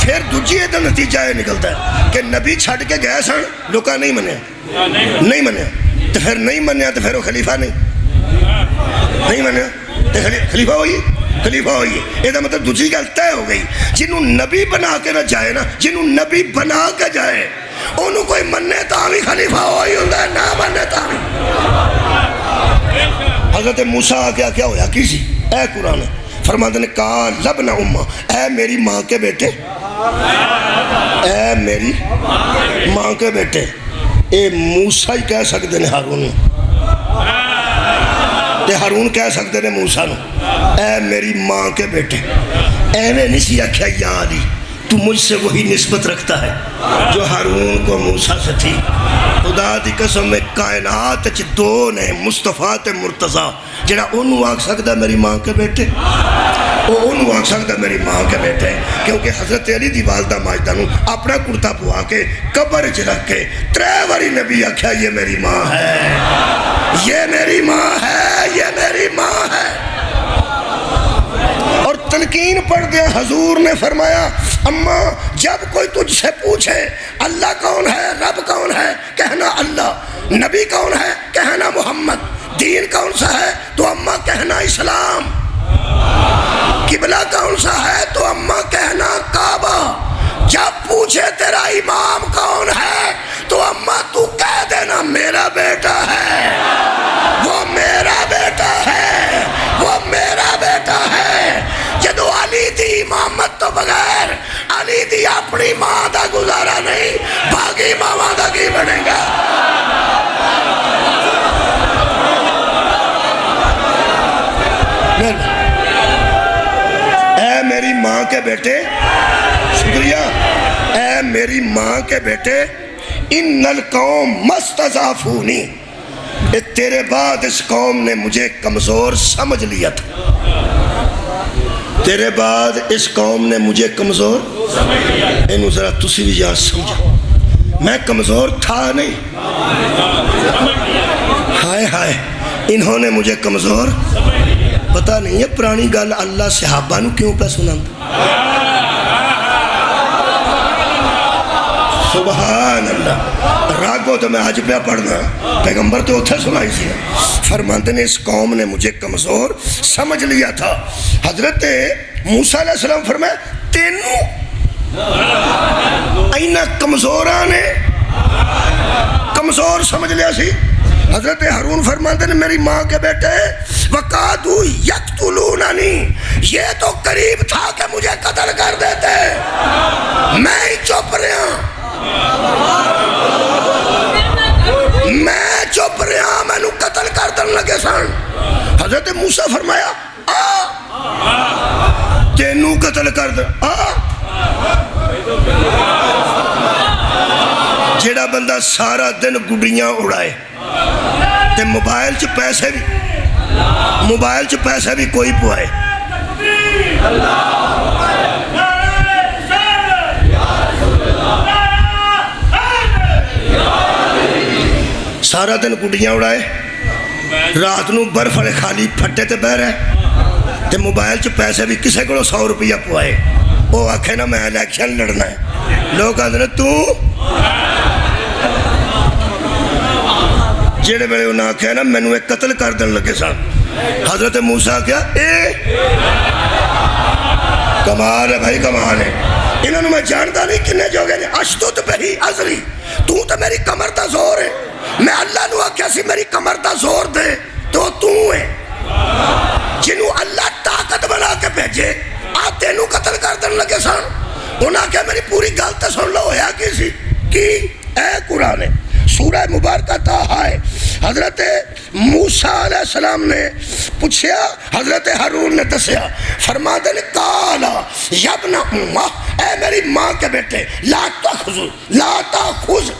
پھر دوجی یہ نتیجہ یہ نکلتا ہے کہ نبی چھڈ کے گئے سن لوکاں نہیں منیا تو پھر نہیں منیا تو پھر وہ خلیفہ نہیں منیا تو خلیفہ ہوئی یہ مطلب دوسری گل طے ہو گئی. جنہوں نبی بنا کے نہ جائے نا, جنہوں نبی بنا کے جائے انہوں کوئی مننے تا بھی خلیفہ ہوئی ہوتا ہے, نہ مننے تا بھی. حضرت موسیٰ آگیا کیا ہویا کی سی اے قرآن فرماتے نے کہا لبنا امہ, اے میری ماں کے بیٹے, اے میری ماں کے بیٹے. اے موسیٰ ہی کہہ سکتے ہیں ہارون, تے ہارون کہہ سکتے ہیں موسیٰ نو اے میری ماں کے بیٹے. ایویں نہیں سی آکھیا یا علی تو مجھ سے وہی نسبت رکھتا ہے جو ہارون کو موسیٰ سے تھی. خدا دی قسم میں کائنات چ دو نے مصطفیٰ تے مرتضیٰ, جڑا انہوں آکھ سکتا میری ماں کے بیٹے, وہ انہوں آکھ سکتا میری ماں کے بیٹے, کیونکہ حضرت علی دی والدہ ماجدہ نو اپنا کرتا پوا کے قبر چ رکھ کے 3 باری نبی آکھیا یہ میری ماں ہے, یہ میری ماں ہے, یہ میری ماں ہے. اور تلقین پڑھ دیا حضور نے فرمایا اماں جب کوئی تجھ سے پوچھے اللہ کون ہے, رب کون ہے, کہنا اللہ, نبی کون ہے, کہنا محمد, دین کون سا ہے تو اماں کہنا اسلام, قبلہ کون سا ہے تو اماں کہنا کعبہ. جب پوچھے تیرا امام کون ہے تو اماں تو کہہ دینا میرا بیٹا ہے, وہ میرا بیٹا ہے, وہ میرا بیٹا ہے. جدو علی دی امامت تو بغیر علی دی اپنی ماں دا گزارا نہیں, باقی ماں دا کی بنے گا. اے میری ماں کے بیٹے, شکریہ, اے میری ماں کے بیٹے, ان القوم مستضعفونی, تیرے بعد اس قوم نے مجھے کمزور سمجھ لیا تھا, تیرے بعد اس قوم نے مجھے کمزور, انہوں ذرا تسی بھی یاد سمجھا, میں کمزور تھا نہیں, ہائے ہائے انہوں نے مجھے کمزور, پتہ نہیں ہے پرانی گل اللہ صحابہ نو کیوں پہ سنان. سبحان اللہ. راگو تو میں آج پہ پڑھنا, پیغمبر تو اتھے سنائی سی, فرماتے نے اس قوم نے مجھے کمزور سمجھ لیا تھا. حضرت موسیٰ علیہ السلام فرمایا تینوں اینا کمزورانے کمزور سمجھ لیا سی. حضرت ہارون فرماتے ہیں میری ماں کے بیٹے وَقَادُوا يَقْتُلُونَنِي, یہ تو قریب تھا کہ مجھے قتل کر دیتے, میں ہی چپ رہا, میں چپ رہا, میں نو قتل کر دن لگے سن. حضرت موسیٰ فرمایا تینوں قتل کر دن, جیڑا بندہ سارا دن گڈیاں اڑائے تے موبائل چ پیسے بھی کوئی پوائے, سارا دن گڈیاں اڑائے, رات نو برف والے خالی پھٹے تے بہ رہے, تے موبائل چ پیسے بھی کسے کو 100 روپیہ پوائے, وہ آکھے نا میں الیکشن لڑنا ہے, لوگ آدھے نا تو جیڑے بڑے انہاں آکھے نا میں نو ایک قتل کر دن لگے سن. حضرت موسیٰ کیا کمال ہے بھائی, کمال ہے. انہوں نے میں جانتا نہیں کنے جو گئے اشدد بہی عذری, تو میری کمر دا زور ہے, میں اللہ نو آکھیا سی میری کمر دا زور دے تو ہے, جنہوں اللہ طاقت بنا کے بھیجے آتے نو قتل کر دن لگے سن. انہاں کیا میری پوری گالتے سن لو ہویا کسی کی اے قرآن سورہ مبارکہ تاہا ہے. حضرت موسیٰ علیہ السلام نے پوچھیا, حضرت ہارون نے دسیا, فرماتے نے کالا یبن امہ, اے میری ماں کے بیٹے, لا تاخذ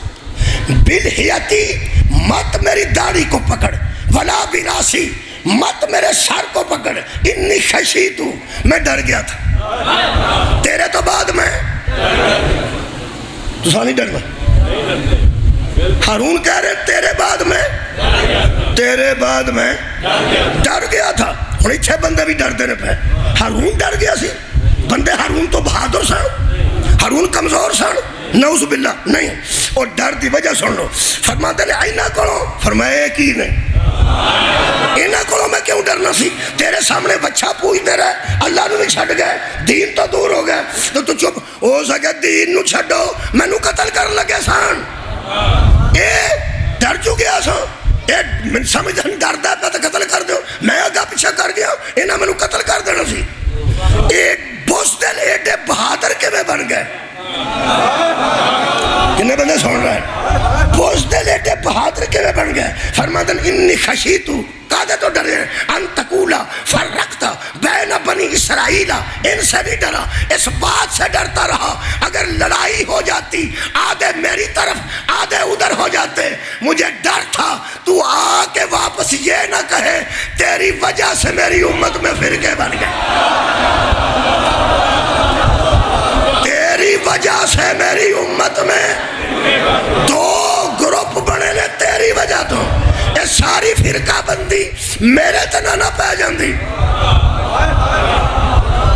بالحیتی, مت میری داڑھی کو پکڑ, ولا براسی, مت میرے سر کو پکڑ, انی خشیتو, میں ڈر گیا تھا تیرے تو بعد میں, تو سانی ڈر میں. ہارون کہہ رہے تیرے بعد میں ڈر گیا تھا. ہوں اتھے بندے بھی ڈر دینے پہ, ہارون ڈر گیا سی, بندے ہارون تو بہادر سن، ہارون کمزور سن، نعوذ باللہ نہیں، اور ڈر دی وجہ سن لو، فرماتے نے اینا کرو، فرمایا کی نہیں اینا کرو میں کیوں ڈرنا سی، تیرے سامنے بچہ پوچھتے رہے، اللہ نو بھی چھڑ گئے، دین تو دور ہو گئے، تو چپ ہو سکے دین نو چھڑو، میں نو قتل کر لگے سان، اے ڈر چکے سان، اے من سمجھن ڈر دا پہ تو قتل کر دیو، میں آگا پیچھا کر گیا، اینا میں نو قتل کر دینا سی، اے بوزدل ایڈے بہادر کے میں بن گئے، کنے بندے سن رہے ہیں، بوزدل ایڈے بہادر کے میں بن گئے، فرمادن انی خشیتو، کہتے تو ڈرے ان تقولا فرقتا بین بنی اسرائیل، ان سے بھی ڈرا، اس بات سے ڈرتا رہا اگر لڑائی ہو جاتی آدھے میری طرف آدھے ادھر ہو جاتے، مجھے ڈر تھا تو آ کے واپس یہ نہ کہے تیری وجہ سے میری امت میں فرقے بن گئے، تیری وجہ سے میری امت میں دو گروپ بنے نے، تیری وجہ تو یہ ساری فرقہ بندی میرے تنہ نہ پہ جاندی۔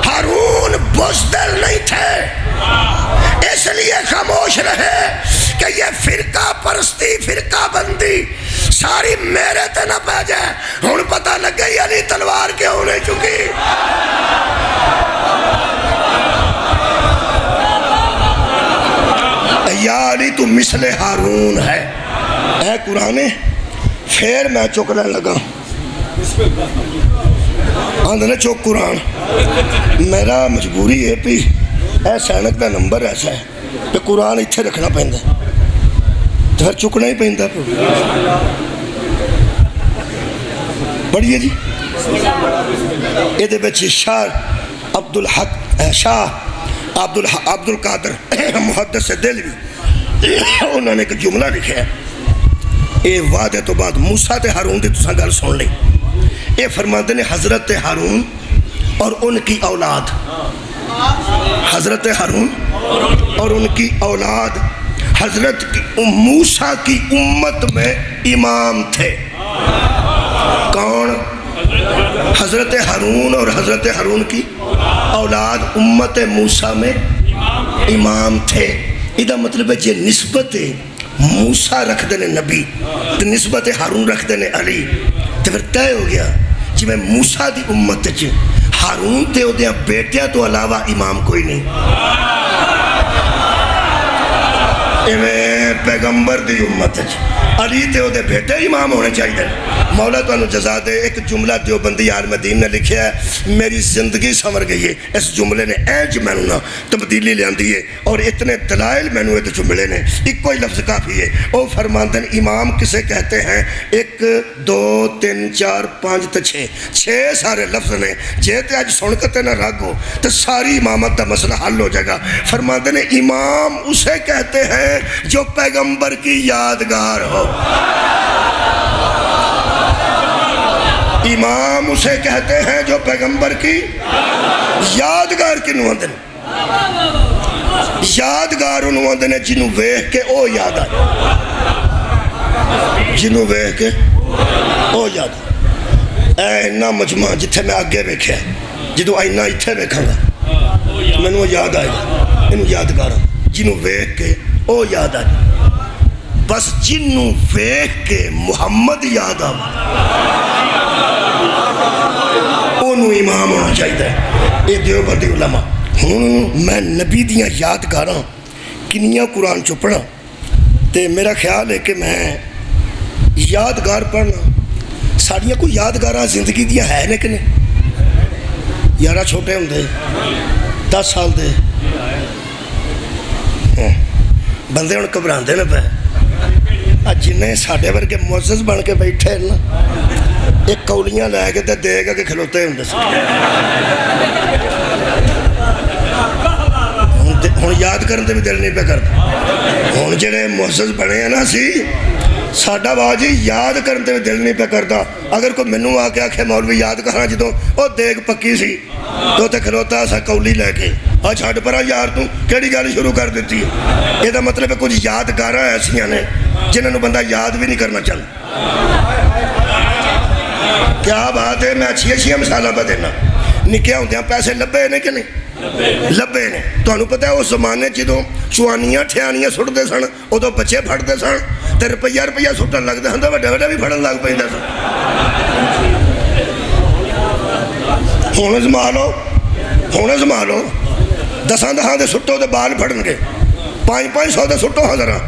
ہارون بزدل نہیں تھے، اس لیے خاموش رہے کہ یہ فرقہ پرستی فرقہ بندی ساری میرے تنہ پہ جائے، ہون پتہ لگ گئی علی تلوار کے ہونے چکی، یا علی تو مثل ہارون ہے، اے قرآن پھر میں چکنے لگا، آندھنے چوک قرآن، میرا مجبوری ہے پی اے سینک دا نمبر ایسا ہے کہ قرآن اتھے رکھنا پہندہ تو پھر چکنا ہی پہندہ پڑھئے جی، یہ دے بچی شاہ عبد القادر محدث دلوی، انہوں نے ایک جملہ لکھا ہے، اے وعدے تو بعد موسیٰ تے ہارون دی تساں گل سن لیں، اے فرماتے نے حضرت ہارون اور ان کی اولاد، حضرت ہارون اور ان کی اولاد حضرت موسیٰ کی امت میں امام تھے، کون؟ حضرت ہارون اور حضرت ہارون کی اولاد امت موسیٰ میں امام تھے، ادھا مطلب ہے جے نسبت موسیٰ رکھ دینے نبی تو نسبت ہارون رکھ دینے علی، تو پھر طے ہو گیا جی میں موسیٰ دی امت چ ہارون تے ہو دیا بیٹیا تو علاوہ امام کوئی نہیں، میں پیغمبر دی امت علی تے ہو دے بیٹے امام ہونے چاہیے، مولا تو انہوں جزا دے، ایک جملہ دیوبندی عالمدین نے لکھیا ہے، میری زندگی سمر گئی ہے، اس جملے نے اینج میں نہ تبدیلی لے آندی ہے، اور اتنے دلائل میں نوے تو جملے نے، ایک کوئی لفظ کافی ہے، او فرماندن امام کسے کہتے ہیں، 1 2 3 4 5 تے 6 سارے لفظ نے، جیتے آج سنکتے نہ راگو تو ساری امامت دا مسئلہ حل ہو جائے گا، فرماندن امام اسے کہتے ہیں جو پیغمبر کی یادگار ہو، امام اسے کہتے ہیں جو پیغمبر کی یادگار کی نواندن، یادگار نواندن ہے جنہوں ویخ کے او یاد آئے، جنہوں ویخ کے او یاد آئے، اے انہا مجمع جتھے میں آگے بیکھے جدو آئینہ اتھے بیکھاں گا میں نو یاد آئے گا، انہوں یادگار جنہوں ویخ کے او یاد آئے، بس جنہوں ویخ کے محمد یاد آئے انہوں امام ہونا چاہیے، یہ دیوبندی علماء، میں نبی دیاں یادگاراں کنیاں قرآن چپڑا تے میرا خیال ہے کہ میں یادگار پڑھنا ساڑیاں کو یادگاراں زندگی دیاں ہے نے کہ نہیں، یارہ چھوٹے ہوں دے 10 سال دے بندے ان کبران دے نہ پہ جنہیں ساڑھے ورگے معزز بن کے بیٹھے نا ایک کولیاں لے کے دے گا کہ کھلوتے ہوں دے ہون یاد کرن دے بھی دل نہیں پہ کرتا، ہون جنہیں معزز بنے ہیں نا سی ساڑھا باجی یاد کرن دے بھی دل نہیں پہ کرتا، اگر کوئی منو آکے آکھے مولوی یاد کرنا جدوں او دیکھ پکی سی تو تے کھلوتا سا کولی لے کے چھاڑ پرا یار تو کیڑی گالی شروع کر دیتی ہے، یہ دا مطلب ہے کچھ یادگاراں ایسیاں نے جنہوں نے بندہ یاد بھی نہیں کرنا چاہتا، کیا بات ہے، میں اچھی مثالہ پہ دینا، نکیا ہوں دیاں پیسے لبے نے کہ نہیں، ਲੱਭੇ ਨੇ। ਤੁਹਾਨੂੰ ਪਤਾ ਉਸ ਜ਼ਮਾਨੇ ਜਦੋਂ ਚੁਆਨੀਆਂ ਠਿਆਨੀਆਂ ਸੁੱਟਦੇ ਸਨ ਉਦੋਂ ਬੱਚੇ ਫੜਦੇ ਸਨ ਤੇ ਰੁਪਈਆ ਸੁੱਟਣ ਲੱਗਦਾ ਹੁੰਦਾ, ਵੱਡਾ ਵੱਡਾ ਵੀ ਫੜਨ ਲੱਗ ਪੈਂਦਾ ਸੀ। ਹੁਣ ਅਜ਼ਮਾ ਲਓ 10 ਦੇ ਸੁੱਟੋ ਤੇ ਬਾਲ ਫੜਨਗੇ, 500 ਦੇ ਸੁੱਟੋ ਹਜ਼ਾਰਾਂ।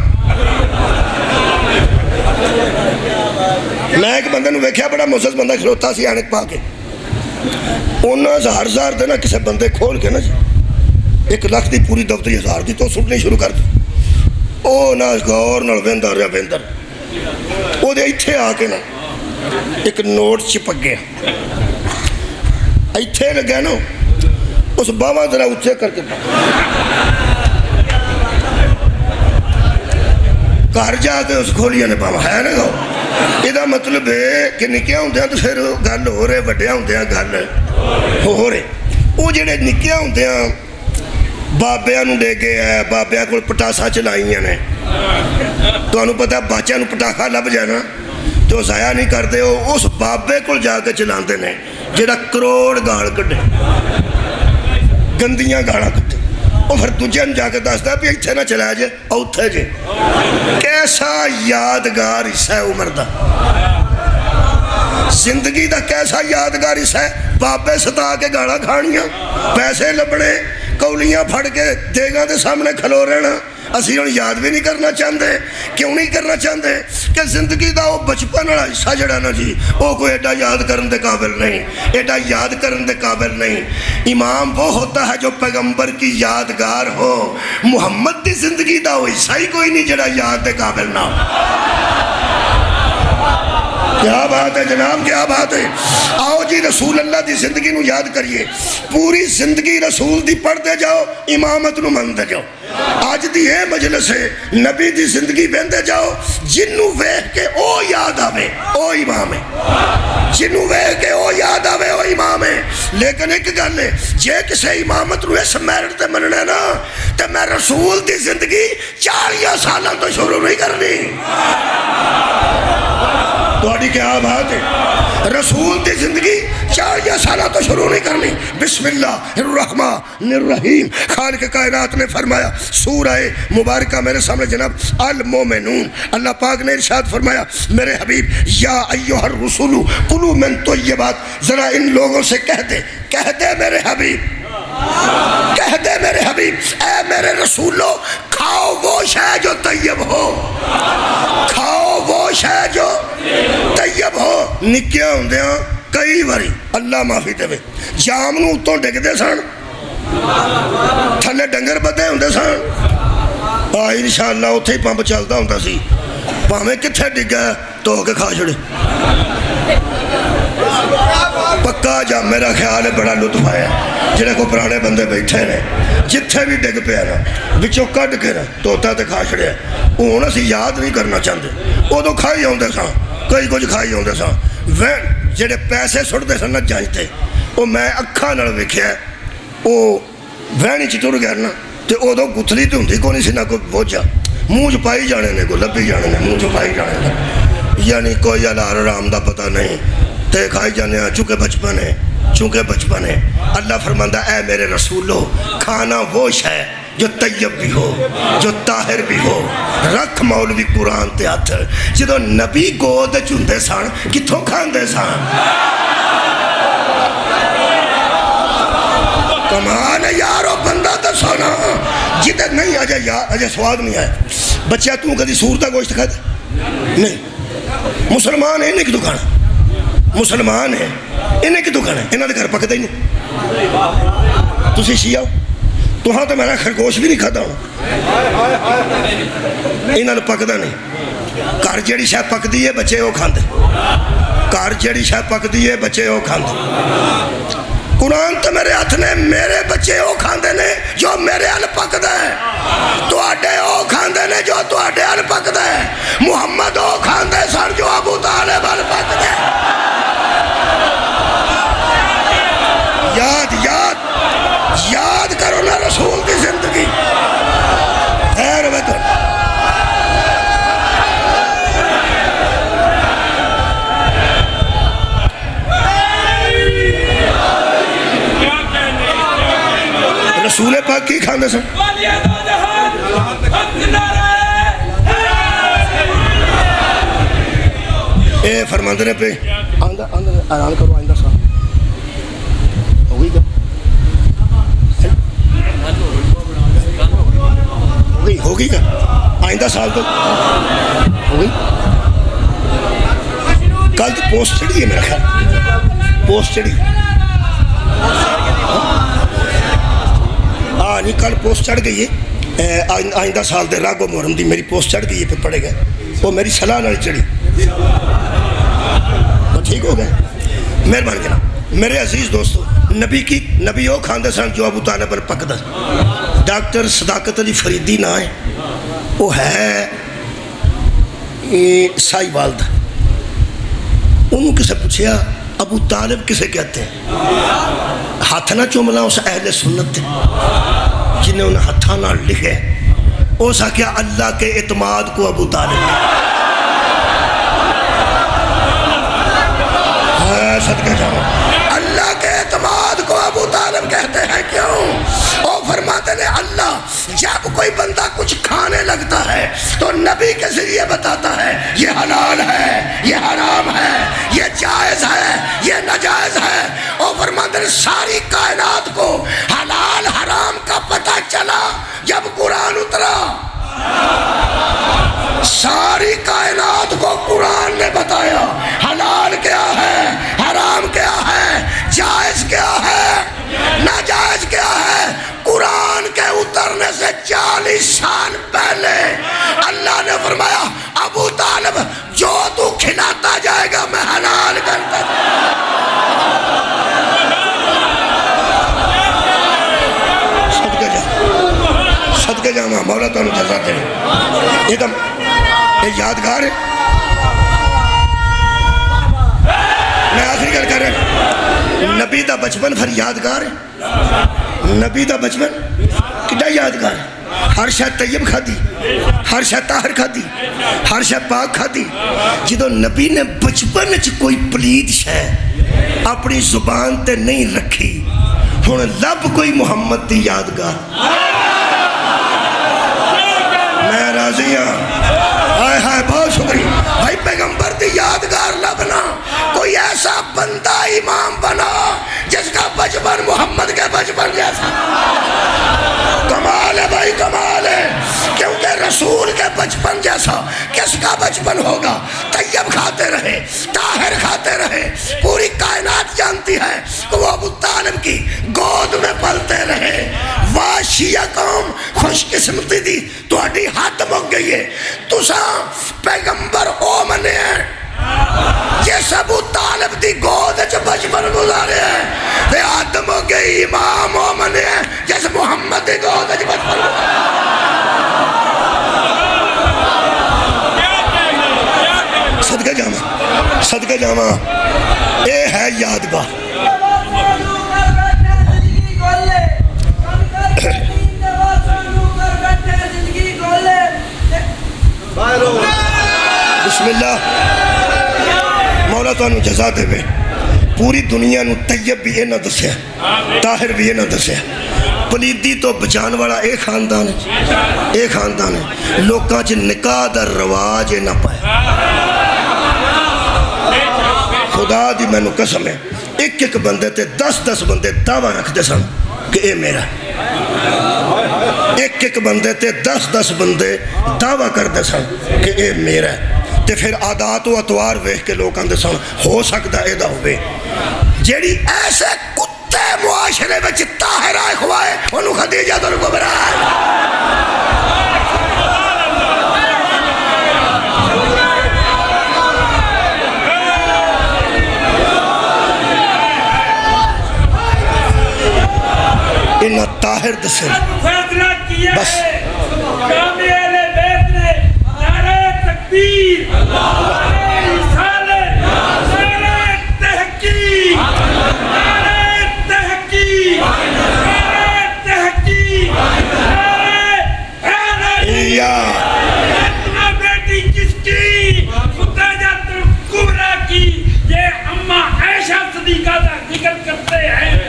ਮੈਂ ਇੱਕ ਬੰਦੇ ਨੂੰ ਵੇਖਿਆ, ਬੜਾ ਮੁਸਲਸ ਬੰਦਾ ਖਲੋਤਾ ਸੀ ਐਨਕ ਪਾ ਕੇ, ਉਹਨਾਂ ਹਜ਼ਾਰ ਦੇ ਨਾ ਕਿਸੇ ਬੰਦੇ ਖੋਲ ਕੇ ਨਾ ਜੀ 1 ਲੱਖ ਦੀ ਪੂਰੀ ਦਫ਼ਤਰੀ 1000 ਦੀ ਤੋਂ ਸੁੱਟਣੀ ਸ਼ੁਰੂ ਕਰ ਦਿੱਤੀ। ਉਹ ਨਾ ਗੌਰ ਨਾਲ ਵਹਿੰਦਾ ਰਿਹਾ ਵੇਂਦਰ, ਉਹਦੇ ਇੱਥੇ ਆ ਕੇ ਨਾ ਇੱਕ ਨੋਟ ਚਿਪਕ ਗਿਆ, ਇੱਥੇ ਲੱਗਿਆ ਨਾ, ਉਸ ਬਾਹਾਂ ਜ਼ਰਾ ਉੱਚੇ ਕਰਕੇ ਘਰ ਜਾ ਕੇ ਉਸ ਖੋਲੀਆਂ ਨੇ ਬਾਹਾਂ, ਹੈ ਨਾ ਗਾਓ। ਇਹਦਾ ਮਤਲਬ ਹੈ ਕਿ ਨਿੱਕਿਆਂ ਹੁੰਦਿਆਂ ਤਾਂ ਫਿਰ ਗੱਲ ਹੋ ਰਹੀ, ਵੱਡਿਆਂ ਹੁੰਦਿਆਂ ਗੱਲ ਹੋ ਰਹੀ। ਉਹ ਜਿਹੜੇ ਨਿੱਕਿਆਂ ਹੁੰਦਿਆਂ ਬਾਬਿਆਂ ਨੂੰ ਦੇ ਕੇ ਆਇਆ, ਬਾਬਿਆਂ ਕੋਲ ਪਟਾਸਾਂ ਚਲਾਈਆਂ ਨੇ। ਤੁਹਾਨੂੰ ਪਤਾ ਬੱਚਿਆਂ ਨੂੰ ਪਟਾਖਾ ਲੱਭ ਜਾਣਾ ਤੇ ਉਹ ਜ਼ਾਇਆ ਨਹੀਂ ਕਰਦੇ, ਉਹ ਉਸ ਬਾਬੇ ਕੋਲ ਜਾ ਕੇ ਚਲਾਉਂਦੇ ਨੇ ਜਿਹੜਾ ਕਰੋੜ ਗਾਲ ਕੱਢੇ, ਗੰਦੀਆਂ ਗਾਲਾਂ ਕੱਢੇ। ਉਹ ਫਿਰ ਦੂਜਿਆਂ ਨੂੰ ਜਾ ਕੇ ਦੱਸਦਾ ਵੀ ਇੱਥੇ ਨਾ ਚਲਾ ਜੇ, ਉੱਥੇ ਜੇ। ਕੈਸਾ ਯਾਦਗਾਰ ਹਿੱਸਾ ਹੈ ਉਮਰ ਦਾ, ਜ਼ਿੰਦਗੀ ਦਾ ਕੈਸਾ ਯਾਦਗਾਰ ਹਿੱਸਾ ਹੈ। ਬਾਬੇ ਸਤਾ ਕੇ ਗਾਲਾਂ ਖਾਣੀਆਂ, ਪੈਸੇ ਲੱਭਣੇ, ਕੌਲੀਆਂ ਫੜ ਕੇ ਦੇਗਾਂ ਦੇ ਸਾਹਮਣੇ ਖਲੋ ਰਹਿਣਾ। ਅਸੀਂ ਹੁਣ ਯਾਦ ਵੀ ਨਹੀਂ ਕਰਨਾ ਚਾਹੁੰਦੇ। ਕਿਉਂ ਨਹੀਂ ਕਰਨਾ ਚਾਹੁੰਦੇ? کہ زندگی دا وہ بچپن والا حصہ جڑا نا جی وہ کوئی ایڈا یاد کرن دے قابل نہیں، ایڈا یاد کرن دے قابل نہیں۔ امام وہ ہوتا ہے جو پیغمبر کی یادگار ہو، محمد دی زندگی دا وہ حصہ ہی کوئی نہیں جڑا یاد دے قابل نہ ہو۔ کیا بات ہے جناب، کیا بات ہے۔ آؤ جی رسول اللہ دی زندگی نو یاد کریے، پوری زندگی رسول دی پڑھ دے جاؤ، امامت نو من دے جاؤ۔ آج دی ہے مجلس ہے، نبی دی زندگی بہندے جاؤ، جنو ویکھ کے او یاد آوے او امام ہے، جنو ویکھ کے او یاد آوے او امام ہے۔ لیکن ایک گل ہے، جے کسے امامت نو اس میرٹ تے مننا نا تے میں رسول دی زندگی 40 سالاں تو شروع نہیں کرنی۔ تھوڑی کیا بات ہے، رسول دی زندگی 40 سالہ تو شروع نہیں کرنی۔ بسم اللہ الرحمن الرحیم، خالق کائنات نے فرمایا، سورہ مبارکہ میرے سامنے جناب المومنون، اللہ پاک نے ارشاد فرمایا میرے حبیب یا ایوہ الرسول کلوا من طیبات، ذرا ان لوگوں سے کہہ دے میرے حبیب، کہہ دے میرے حبیب، اے میرے رسولو کھاؤ وہ شے جو طیب ہو، کھاؤ وہ شے جو طیب ہو۔ نکیاں ہوندیاں کئی باری اللہ معافی دے جام نو اتوں ڈگ دے سن، تھلے ڈنگر بدے ہوندے سن، انشاءاللہ اتھے ہی پمپ چلتا ہوندا سی، پاویں کتھے ڈگا تو کے کھا چھڑے۔ پکا جا میرا خیال ہے بڑا لطف آیا، جنہیں کو پرانے بندے بیٹھے نے، جتھے بھی ڈگ پیا نا بچوں کٹ کے نا توتا تے کھا چھڑیا۔ وہ اسی یاد نہیں کرنا چاہتے، وہ تو کھائی ہوندے سن، کئی کچھ کھائی ہوندے سن۔ جڑے پیسے سٹتے سن نہ جانتے، وہ میں اکھاں نال ویکھیا، وہ وہنی چ ٹر گیا نا تے ادو گتھلی تے ہوندی کوئی نہیں سی، نہ کوئی بوجھا، منہ چ پائی جانے نے، کوئی لبھی جانے نے، منہ چ پائی جانے نے، یعنی کوئی حلال حرام دا پتہ نہیں، تے کھائی جانے ہیں چونکہ بچپن ہے، چونکہ بچپن ہے۔ اللہ فرماندا اے میرے رسولو کھانا وہ شے جو طیب بھی ہو، جو طاہر بھی ہو۔ رکھ مولوی قرآن تے ہاتھ، جدو نبی گود چندے سن کتھوں کھاندے سن؟ کمان ہے یارو، بندہ تو سونا جدے نہیں اجے سواد نہیں آیا۔ بچہ تو کدی سور دا گوشت کھاتا نہیں؟ مسلمان ہے انہیں کی دکان، مسلمان ہے انہیں کی دکان ہے، انہاں دے گھر پکتا ہی نہیں۔ تسی شیعہ تو ہاں تو میرا خرگوش بھی نہیں کھاتا ہوں، انہاں نے پکتا نہیں۔ کار جیڑی شاید پک دی ہے بچے وہ کھاندے، کار جیڑی شاید پک دی ہے بچے وہ کھاندے۔ قرآن تو میرے ہاتھ نے، میرے بچے وہ کھاندے نے جو میرے حل پکدا ہے، تو آڈے وہ کھاندے نے جو تو آڈے حل پکدا ہے، محمد وہ کھاندے سر جو ابو طالب حل پکدا ہے۔ یاد کرو نا رسول دی زندگی، خیر وطن۔ رسول پاک کی کھاندے سن اے فرماندے نے پہ اعلان کرو آئندہ سال ہوئی گا ہوگی گا آئندہ سال تو ہوگی کل تو پوسٹ چڑھی ہے میرا خیال پوسٹ چڑھی ہاں نہیں کل پوسٹ چڑھ گئی ہے آئندہ سال دے راگو محرم دی میری پوسٹ چڑھ گئی ہے پھر پڑے گئے وہ میری صلاح نال چڑھی تو ٹھیک ہو گئے مہربانی جناب میرے عزیز دوستو نبی وہ کھاندے سن جو ابو طالب پر پکدا ڈاکٹر صداقت علی فریدی نہ ہے وہ ہے سائی والد انہوں کسے پوچھیا ابو طالب کسے کہتے ہیں ہاتھ نہ چوملا اس اہل سنت تھے جنہیں انہیں ہاتھا نہ لکھے اوسا کیا اللہ کے اعتماد کو ابو طالب صدقہ جاؤ اللہ کے اعتماد کو ابو طالب کہتے ہیں کیوں او فرماتے ہیں اللہ جب کوئی بندہ کچھ کھانے لگتا ہے تو نبی کے ذریعے بتاتا ہے یہ حلال ہے یہ حرام ہے یہ جائز ہے یہ ناجائز ہے او فرماتے ہیں ساری کائنات کو حلال حرام کا پتہ چلا جب قرآن اترا ساری کائنات کو قرآن نے بتایا حلال کیا ہے حرام کیا ہے جائز کیا ہے ناجائز کیا ہے قرآن کے اترنے سے 40 سال پہلے اللہ نے فرمایا ابو طالب جو تو کھلاتا جائے گا میں حلال کرتا صدقے جانا مولا تو جزا دے یہ یادگار ہے میں آخری کر کر نبی دا بچپن پھر یادگار ہے نبی دا بچپن کڈا یادگار ہے ہر شاید طیب کھا دی ہر شاید طاہر کھا دی ہر شاید پاک کھا دی جدو نبی نے بچپن کوئی پلید شے اپنی زبان تے نہیں رکھی ہن لب کوئی محمد دی یادگار میں راضی ہوں ہائے ہائے بہت شکریہ بھائی پیغمبر دی یادگار لبنا کوئی ایسا بندہ امام بنا جس کا بچپن محمد کے بچپن جیسا کمال ہے بھائی کمال ہے کیونکہ رسول کے بچپن جیسا کس کا بچپن ہوگا طیب کھاتے رہے طاہر کھاتے رہے پوری کائنات جانتی ہے کہ وہ ابو طالب کی گود میں پلتے رہے واشیہ قوم خوش قسمتی دی تو اڈی حد مک گئی ہے تساں پیغمبر او منے ہیں جس ابو طالب دی گود چ بچپن گزارے ہیں تے حد مک گئی امام او منے ہیں جس محمد دی گود چ بچپن صدقہ جامع اے ہے یادگار بسم اللہ مولا تو انہوں جزا دے بے پوری دنیا نو طیب بھی یہ نہ دسیا طاہر بھی یہ نہ دسیا پلیدی تو بچان والا ایک خاندان ہے لوکاں چ نکاح دا رواج نہ پائے خدا دی میں نو قسم ہے ایک بندے تے 10 بندے دعویٰ رکھ دے سن کہ اے میرا ایک بندے تے 10 بندے دعویٰ کر دے سن کہ اے میرا تے پھر عادات و اطوار ویکھ کے لوگ آندے سن ہو سکتا اے دا ہوئے جیڑی ایسے کتے معاشرے وچ طاہر آئے خوائے انہوں خدیجہ دل کو برائے انہا طاہر دسل بس کامی اہل بیت نے نعرہ تکبیر نعرہ رسالت نعرہ تحقیق نعرہ تحقیق نعرہ تحقیق نعرہ اتنا بیٹی کس کی فتاجت الکبرى کی یہ اماں عائشہ صدیقہ کا ذکر کرتے ہیں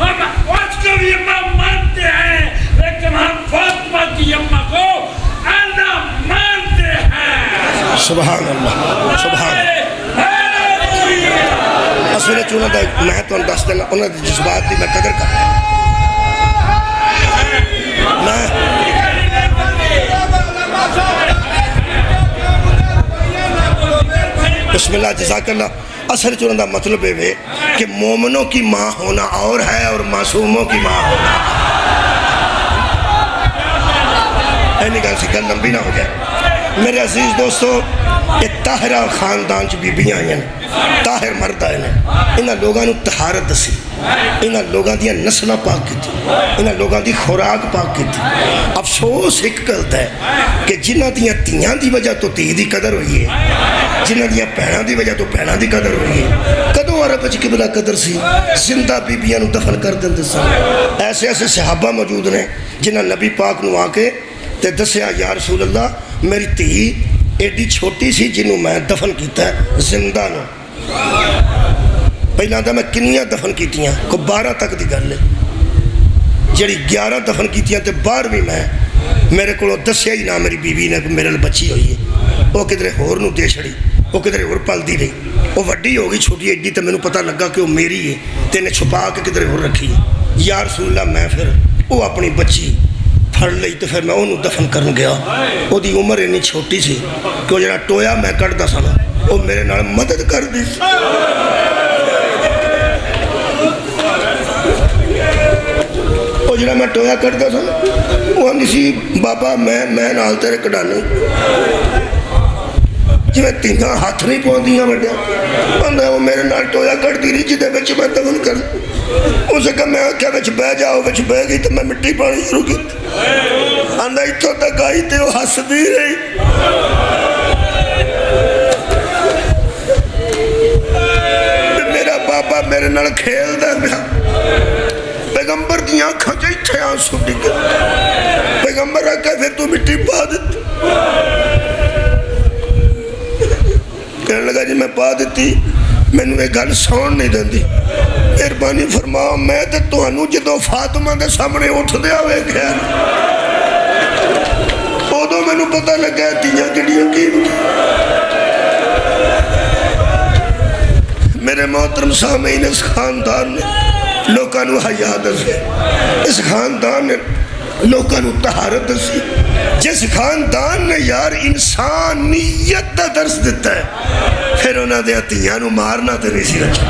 ہم اس کو بھی امام مانتے ہیں سبحان اللہ سبحان اللہ اصل چونہ دا میں تو دس دینا انہوں نے جذبات دی میں قدر کر میں بسم اللہ جزاک اللہ اصل چونہ دا مطلب ہے کہ مومنوں کی ماں ہونا اور ہے اور معصوموں کی ماں ہونا اینی گل سی گل لمبی نہ ہو جائے میرے عزیز دوستو یہ طاہرہ خاندان چ بیبیاں آئیں طاہر مرد آئے انہاں لوگاں نو طہارت دسی انہاں لوگاں دیاں نسلیں پاک کیتی انہاں لوگاں دی خوراک پاک کیتی افسوس ایک گلتا ہے کہ جنہاں دیاں تیاں دی وجہ تو تی دی قدر ہوئی ہے جنہاں دیاں بہناں دی وجہ تو بہناں دی قدر ہوئی ہے کدوں عرب وچ قبلہ قدر سی زندہ بیبیاں نو دفن کر دیندے سن ایسے ایسے صحابہ موجود نے جنہاں نبی پاک نو آ کے تے دسیا یا رسول اللہ میری تھی ایڈی چھوٹی سی جنہوں میں دفن کیتا ہے زندہ نو پہلا دا میں کنیاں دفن کیتیاں کو 12 تک دی گل ہے جڑی 11 دفن کیتیاں تے 12ویں میں میرے کو دسیا ہی نہ میری بیوی نے میرے لئے بچی ہوئی ہے وہ کدھرے ہور نو دے چھڑی وہ کدھرے ہور پل دی رہی وہ وڈی ہوگی چھوٹی ایڈی تے میں نے پتہ لگا کہ وہ میری ہے تے نے چھپا کے کدھرے ہور رکھی یا رسول اللہ میں پھر وہ اپنی بچی پھڑ لئی تو پھر میں انہوں دفن کرن گیا وہ دی عمر اتنی چھوٹی سی کہ وہ جڑا ٹویا میں کٹدا سا وہ میرے نال مدد کر دی وہ جڑا میں ٹویا کٹدا سا وہ آندی سی بابا میں نال تیرے کڈانے جی میں تیناں ہاتھ نہیں پوندیاں وڈیا آندا وہ میرے نال ٹویا کٹدی رہی جدے وچ میں دفن کر اسے کہا میں آکھیا وچ بہ جاؤ وچ بہ گئی تو میں مٹی پانی شروع کی آندا اتھوں تک آئی تے وہ ہس دی رہی میرا بابا میرے نال کھیل دا پیا پیغمبر دی آنکھاں چ اتھے آنسو ڈگے پیغمبر آکھیا پھر تو مٹی پا دیتی کہنے لگا جی میں پا دیتی میں نے یہ گل سون نہیں دیندی مہربانی فرماؤ میں تے تانوں جدوں فاطمہ دے سامنے اٹھ دیا ہوئے گیا ادوں میں نے پتہ لگا تیاں کڑیاں کی میرے محترم سامعین اس خاندان نے لوکاں نو حیا دسی اس خاندان نے لوکاں نو طہارت دسی جس خاندان نے یار انسانیت دا درس دیتا ہے پھر انہاں دے تیاں نو مارنا تے نہیں سی رکھا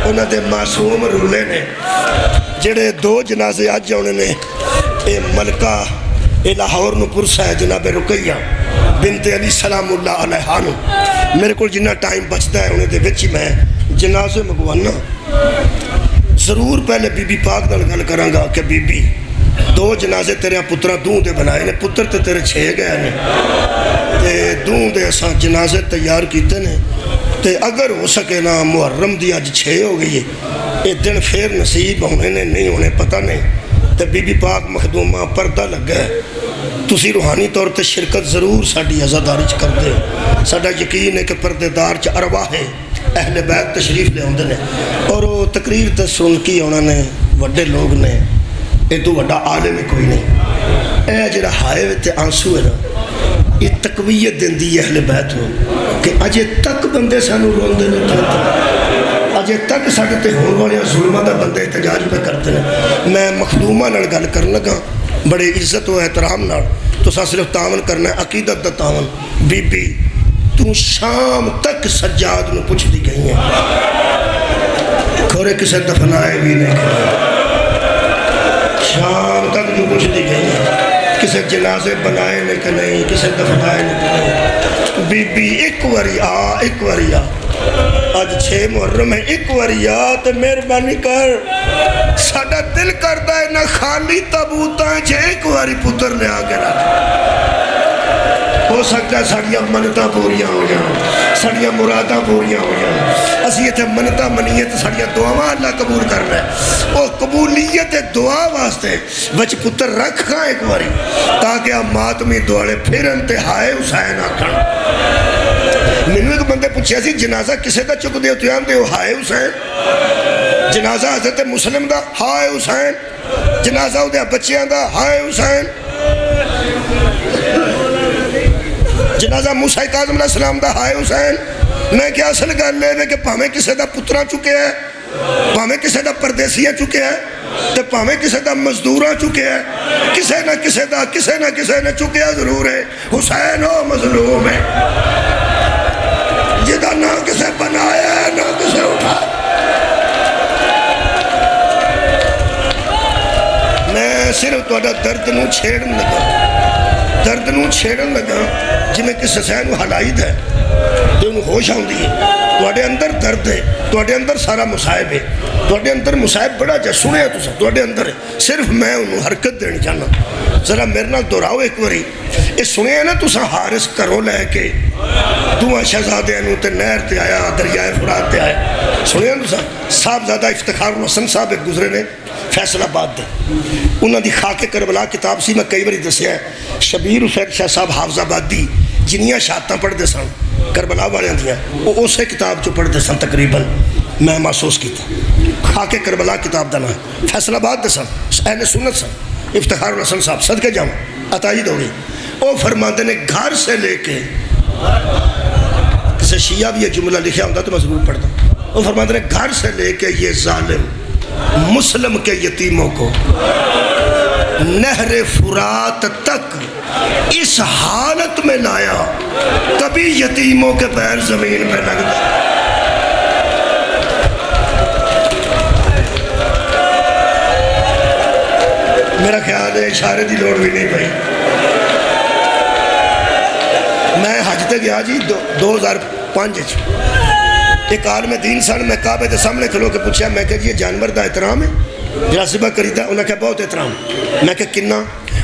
انہاں دے معصوم رولے نے جڑے 2 جنازے اج آنے نے اے ملکہ اے لاہور نو پرسا ہے جناب رقیہ بنت علی سلام اللہ علیہ نو میرے کو جنہ ٹائم بچتا ہے انہیں دے وچ میں جنازے مگوانا ضرور پہلے بی بی پاک نال گل کراں گا کہ بی بی 2 جنازے تیرے پترہ دوں دے بنائے نے پتر تے تیرے 6 گئے نے تے دوں دے اساں جنازے تیار کیتے نے تے اگر ہو سکے نا محرم دی آج 6 ہو گئی ہے یہ دن پھر نصیب ہونے نے نہیں ہونے پتہ نہیں تے بی بی پاک مخدومہ پردہ لگ گئے تسی روحانی طور تے شرکت ضرور ساڑی عزاداری چ کر دے ساڑا یقین ہے کہ پردے دار چ ارواح اہل بیت تشریف لے ہوندے نے اور وہ تقریر تے سن کی انہوں نے وڈے لوگ نے یہ تو وڈا عالم کوئی نہیں اے جڑا ہائے تے آنسو ہے نا یہ تقویت دیندی اہل بیت ہو کہ اجے تک بندے سانو روندے نے اجے تک ساڈے تے ہون والے ظلماں دا بندے احتجاج پہ کرتے ہیں میں مخدومہ نال گل کرن لگا بڑے عزت و احترام نال تو سا صرف تعاون کرنا ہے عقیدت دا تعاون بی بی تو شام تک سجاد نو پوچھ دی گئی ہیں کھورے کسے دفنائے بھی نہیں کریں شام تک جو پوچھ دی گئی ہیں کسے جنازے بنائے نہیں کہ نہیں کسے دفنائے نہیں کہ نہیں بی بی ایک واری آ آج 6 محرم ہے ایک واری آ تے مہربانی کر ساڈا دل کردا ہے نہ خالی تابوتاں چ ایک واری پتر لے آ کے رکھ ہو سکتا ہے ساڑیاں منتاں پوریاں ہو جاؤں ساڑیاں مراداں پوریاں ہو جاؤں اسی یہ منتاں منیت ساڑیاں دعاواں اللہ قبول کر رہا ہے وہ قبولیت دعا واسطے بچ پتر رکھا ایک باری تاکہ ہم ماتمی دوڑے پھر انتہائے حسین آکھن میں ایک بندے پوچھے سی جنازہ کسے دا چک دے اتیان دے ہو ہائے حسین جنازہ حضرت مسلم دا ہائے حسین جنازہ ہو دے بچیاں دا ہائے حسین جنازہ موسیٰ کاظم علیہ السلام دا ہائے حسین میں کیا اصل گل لے کہ پاہمیں کسے دا پترہ چکے ہیں، پاہمیں کسے دا پردیسیاں چکے ہیں، تے پاہمیں کسے دا مزدوراں چکے ہیں، کسے نہ کسے نہ چکے ہیں ضرور ہے حسین ہو مظلوم ہے جدہ نہ کسے بنایا ہے نہ کسے اٹھایا۔ میں صرف توڑا درد نو چھیڑن لگا جی میں کس حسین کو حلائد ہے تو انہوں خوش آؤں دی ہے توڑے اندر درد ہے، توڑے اندر سارا مصائب ہے، توڑے اندر مصائب بڑا جا سنے ہے تو سا توڑے اندر ہے، صرف میں انہوں حرکت دینے چاہنا ذرا میرے نال دہراؤ ایک باری یہ سنے ہے نا تو سا حارس کرو لے کے دعا شہزادے انہوں تے نہر تے آیا دریائے فرات تے آیا سنے ہے نا تو سا صاحبزادہ افتخار الحسن صاحب ایک گزرے نے فیصل آباد دے انہوں دی خاک کربلا کتاب سی میں کئی باری دسیا ہے شبیر حسین شاہ صاحب حافظ آبادی جنیاں شہادتاں پڑھ دے سن کربلا والے دیا وہ اسے کتاب جو پڑھ دے سن تقریباً میں محسوس کیتا خاک کربلا کتاب دا نام فیصل آباد دے سن اہل سنت سن افتخار الحسن صاحب صدقے جاؤں عطائی دوری وہ فرماندے نے گھر سے لے کے کسی شیعہ بھی یہ جملہ لکھیا ہوتا تو میں ضرور پڑھتا ہوں وہ فرماندے نے گھر سے لے کے یہ ظالم مسلم کے یتیموں کو نہر فرات تک اس حالت میں لایا کبھی یتیموں کے پیر زمین پہ لگ گئے۔ میرا خیال ہے اشارے دی لوڑ بھی نہیں پئی میں حج تے گیا جی 2005 ایک عالم دین سن میں کعبے دے سامنے کھلو کے پوچھا میں کہ یہ جانور دا احترام ہے جڑا ذبح کریدا انہاں کہا بہت احترام میں کہ کنا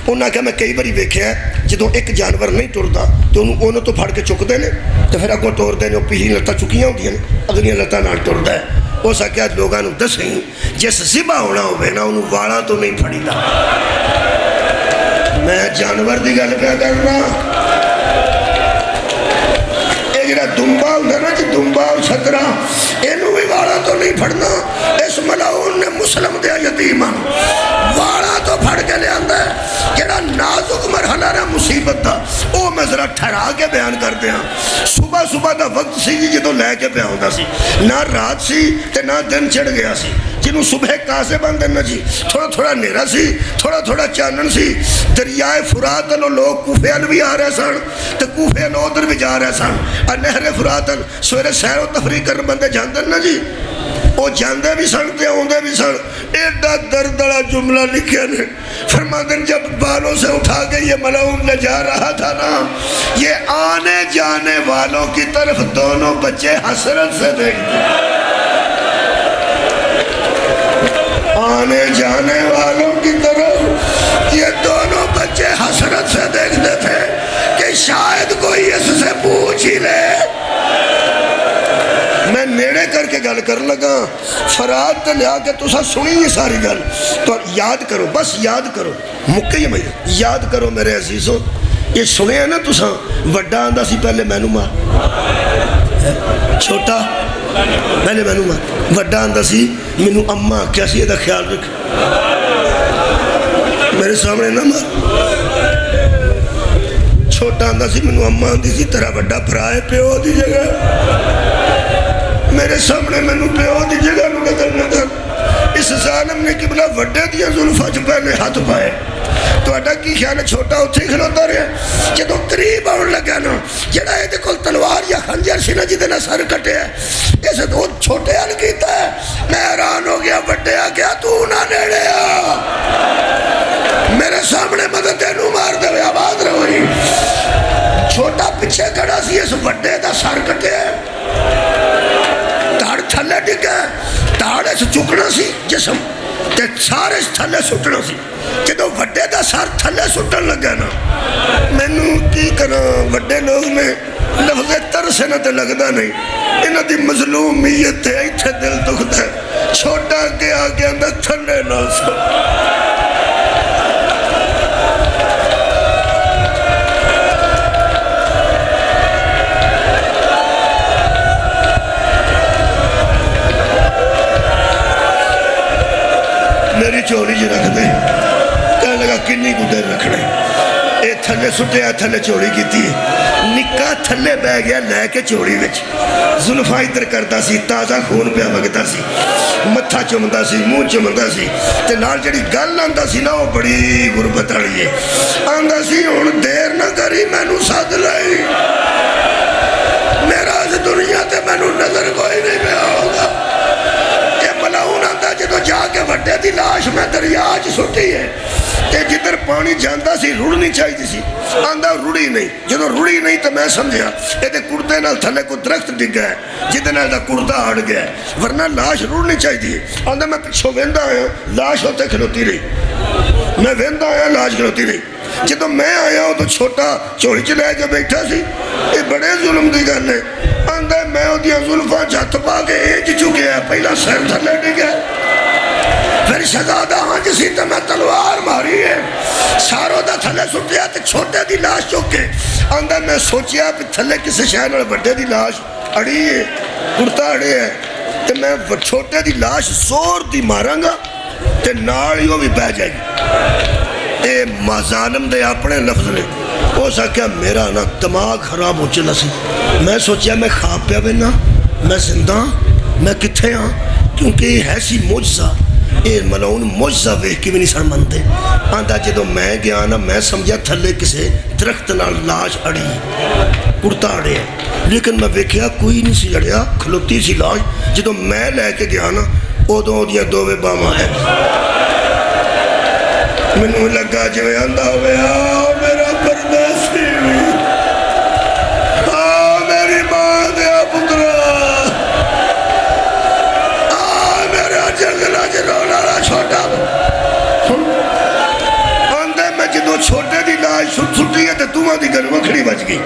انہاں کہا میں کئی باری ویکھیا ہے جدوں ایک جانور نہیں ٹردا تو انہوں تو پھڑ کے چکدے نے تے پھر اگوں ٹوردے نے پچھلی لتاں چکیاں ہوندیاں نے اگلیاں لتاں نال ٹردا ہے ہو سکیا لوگاں نوں دسیں جس ذبح ہونا ہوے نا انہوں والاں تو نہیں پھڑیدا میں جانور دی گل پیا کرنا جڑا دمبا ہوتا نا جی دمبا اور چھترا اینو بھی والا تو نہیں پھڑنا اس ملاؤن نے مسلم دیا یتیمان والا تو پھڑ کے لے آندا ہے جڑا نازک مرحلہ رہا مصیبت دا او میں ذرا ٹھہرا کے بیان کر دیا صبح دا وقت سی جی جدو لے کے پیا ہوتا سی نہ رات سی تے نہ دن چڑھ گیا سی جنہوں صبح کاسے بندن نا جی تھوڑا نیرہ سی تھوڑا چانن سی دریائے فراتن اور لوگ کوفیان بھی آ رہے سن تو کوفیان ادھر بھی جا رہے سن نہر فراتن سویرے سیر و تفریح کرنے بندے جاندن نا جی وہ جاندے بھی سن تے ہوندے بھی سن ایڈا دردڑا جملہ لکھے نے فرماندن جب بالوں سے اٹھا کے یہ ملعون لے جا رہا تھا نا یہ آنے جانے والوں کی طرف دونوں بچے حسرت سے دیکھتے آنے جانے والوں کی طرف یہ دونوں بچے حسرت سے دیکھتے تھے کہ شاید کوئی اس سے پوچھ ہی لے میں نیڑے کر کے گل کر لگا فرات تے لیا کہ تو سا سنی یہ ساری گل تو یاد کرو بس یاد کرو مکہ یہ بھائی یاد کرو میرے عزیزوں یہ سنے ہیں نا تو سا وڈا آندہ سی پہلے مینو ماں چھوٹا پہلے مینو ماں وڈا آندہ سی مینو اماں کیسی ہے دا خیال رکھ میرے سامنے نا ماں چھوٹا آندہ سی مینو اماں آندی سی تیرا وڈا پرائے پیو دی جگہ میرے سامنے مینو پیو دی جگہ نظر اس ظالم نے قبلہ وڈے دیا ظلفہ جو پہلے ہاتھ پائے تو اڈا کی خیال چھوٹا اتھے ہی کھلوتا رہے جدو قریب آن لگا نا جڑا ہے دے کل تلوار یا خنجر سی نا جدے نا سر کٹے ہے ایسے تو چھوٹے حل کیتا ہے میں حیران ہو گیا وڈے آ گیا تو نہ نیڑے آ میرے سامنے مدد تینوں مار دے آواز رہی چھوٹا پچھے کھڑا سی اس وڈے دا سر کٹے ہے تاڑ تھلے ڈگے تاڑ اس چکنا سی جسم تے سارے تھلے سٹنا سی جدو وڈے دا سار تھلے سٹن لگا نا میں نو کی کرا وڈے لوگ میں لفظ ترسے نہ تے لگدا نہیں انہاں دی مظلومیت ہے ایتھے دل دکھدا ہے چھوٹا کے آگے اندر تھلے نہ سو میری چوری جی رکھ دے کہنے لگا کنی کو دیر رکھنے تھلے سٹیا تھلے چوڑی کی نکا تھلے بہ گیا لے کے چوڑی وچ زلفاں ادھر کرتا سی تازہ خون پیا وگدا سی متھا چمدا سی منہ چمدا سی تے نال جڑی گل آندا سی نا وہ بڑی غربت والی ہے آندا سی ہن دیر نہ کری مینوں سد لئی میرا اس دنیا تے مینوں نظر کوئی نہیں پیا آندا یہ ملاؤن آندا جدوں جا کے وڈے دی لاش میں دریا چ سٹی ہے تے جدھر پانی جاندا سی رڑنی چاہیے سی آندا رڑی نہیں جدوں رڑی نہیں تو میں سمجھیا یہ کڑتے نال تھلے کو درخت ڈگا ہے جہدے نال دا کڑتا ہٹ گیا ہے ورنہ لاش رڑنی چاہیے آندا میں پچھوں ویندا آیا لاش ہوتے کھلوتی رہی میں ویندا آیا لاش کھلوتی رہی جدوں میں آیا وہ تو چھوٹا چوڑی چ لے کے بیٹھا سی یہ بڑے ظلم دی گل ہے آندا میں اودیاں زلفاں جھت پا کے انج چکیا پہلا سر تھلے ڈگا پھر شہزادہ ہنج سی تو میں تلوار ماری ہے ساروں دا تھلے سٹیا تے چھوٹے دی لاش چوکے آندا میں سوچیا کہ تھلے کسی شہر نال بڑے دی لاش اڑی ہے کڑتا اڑے ہے تے میں چھوٹے دی لاش زور دی ماراں گا تے نال ہی وہ بھی بہ جائے گی اے ظالم دے اپنے لفظ نے ہو سکیا میرا نا دماغ خراب ہو چلا سی میں سوچیا میں خواب پیا وینا میں زندہ میں کتھے ہاں کیونکہ یہ ہے سی معجزہ یہ ملعون معجزہ ویکھ کے بھی نہیں سن منتے آندا جدوں میں گیا نا میں سمجھا تھلے کسے درخت نال لاش اڑی کڑتا اڑیا لیکن میں ویکھیا کوئی نہیں سی اڑیا کھلوتی سی لاش جدوں میں لے کے گیا نا ادوں اودیاں دوویں باواں ہے مینوں لگا جویں آندا ہوئے میرا پردیسی میری ماں دیا پترا جنگلہ جنون والا چھوٹا آندے میں جدوں چھوٹے دی لاش سٹی ہے تے دوواں دی گل وکھری بچ گئی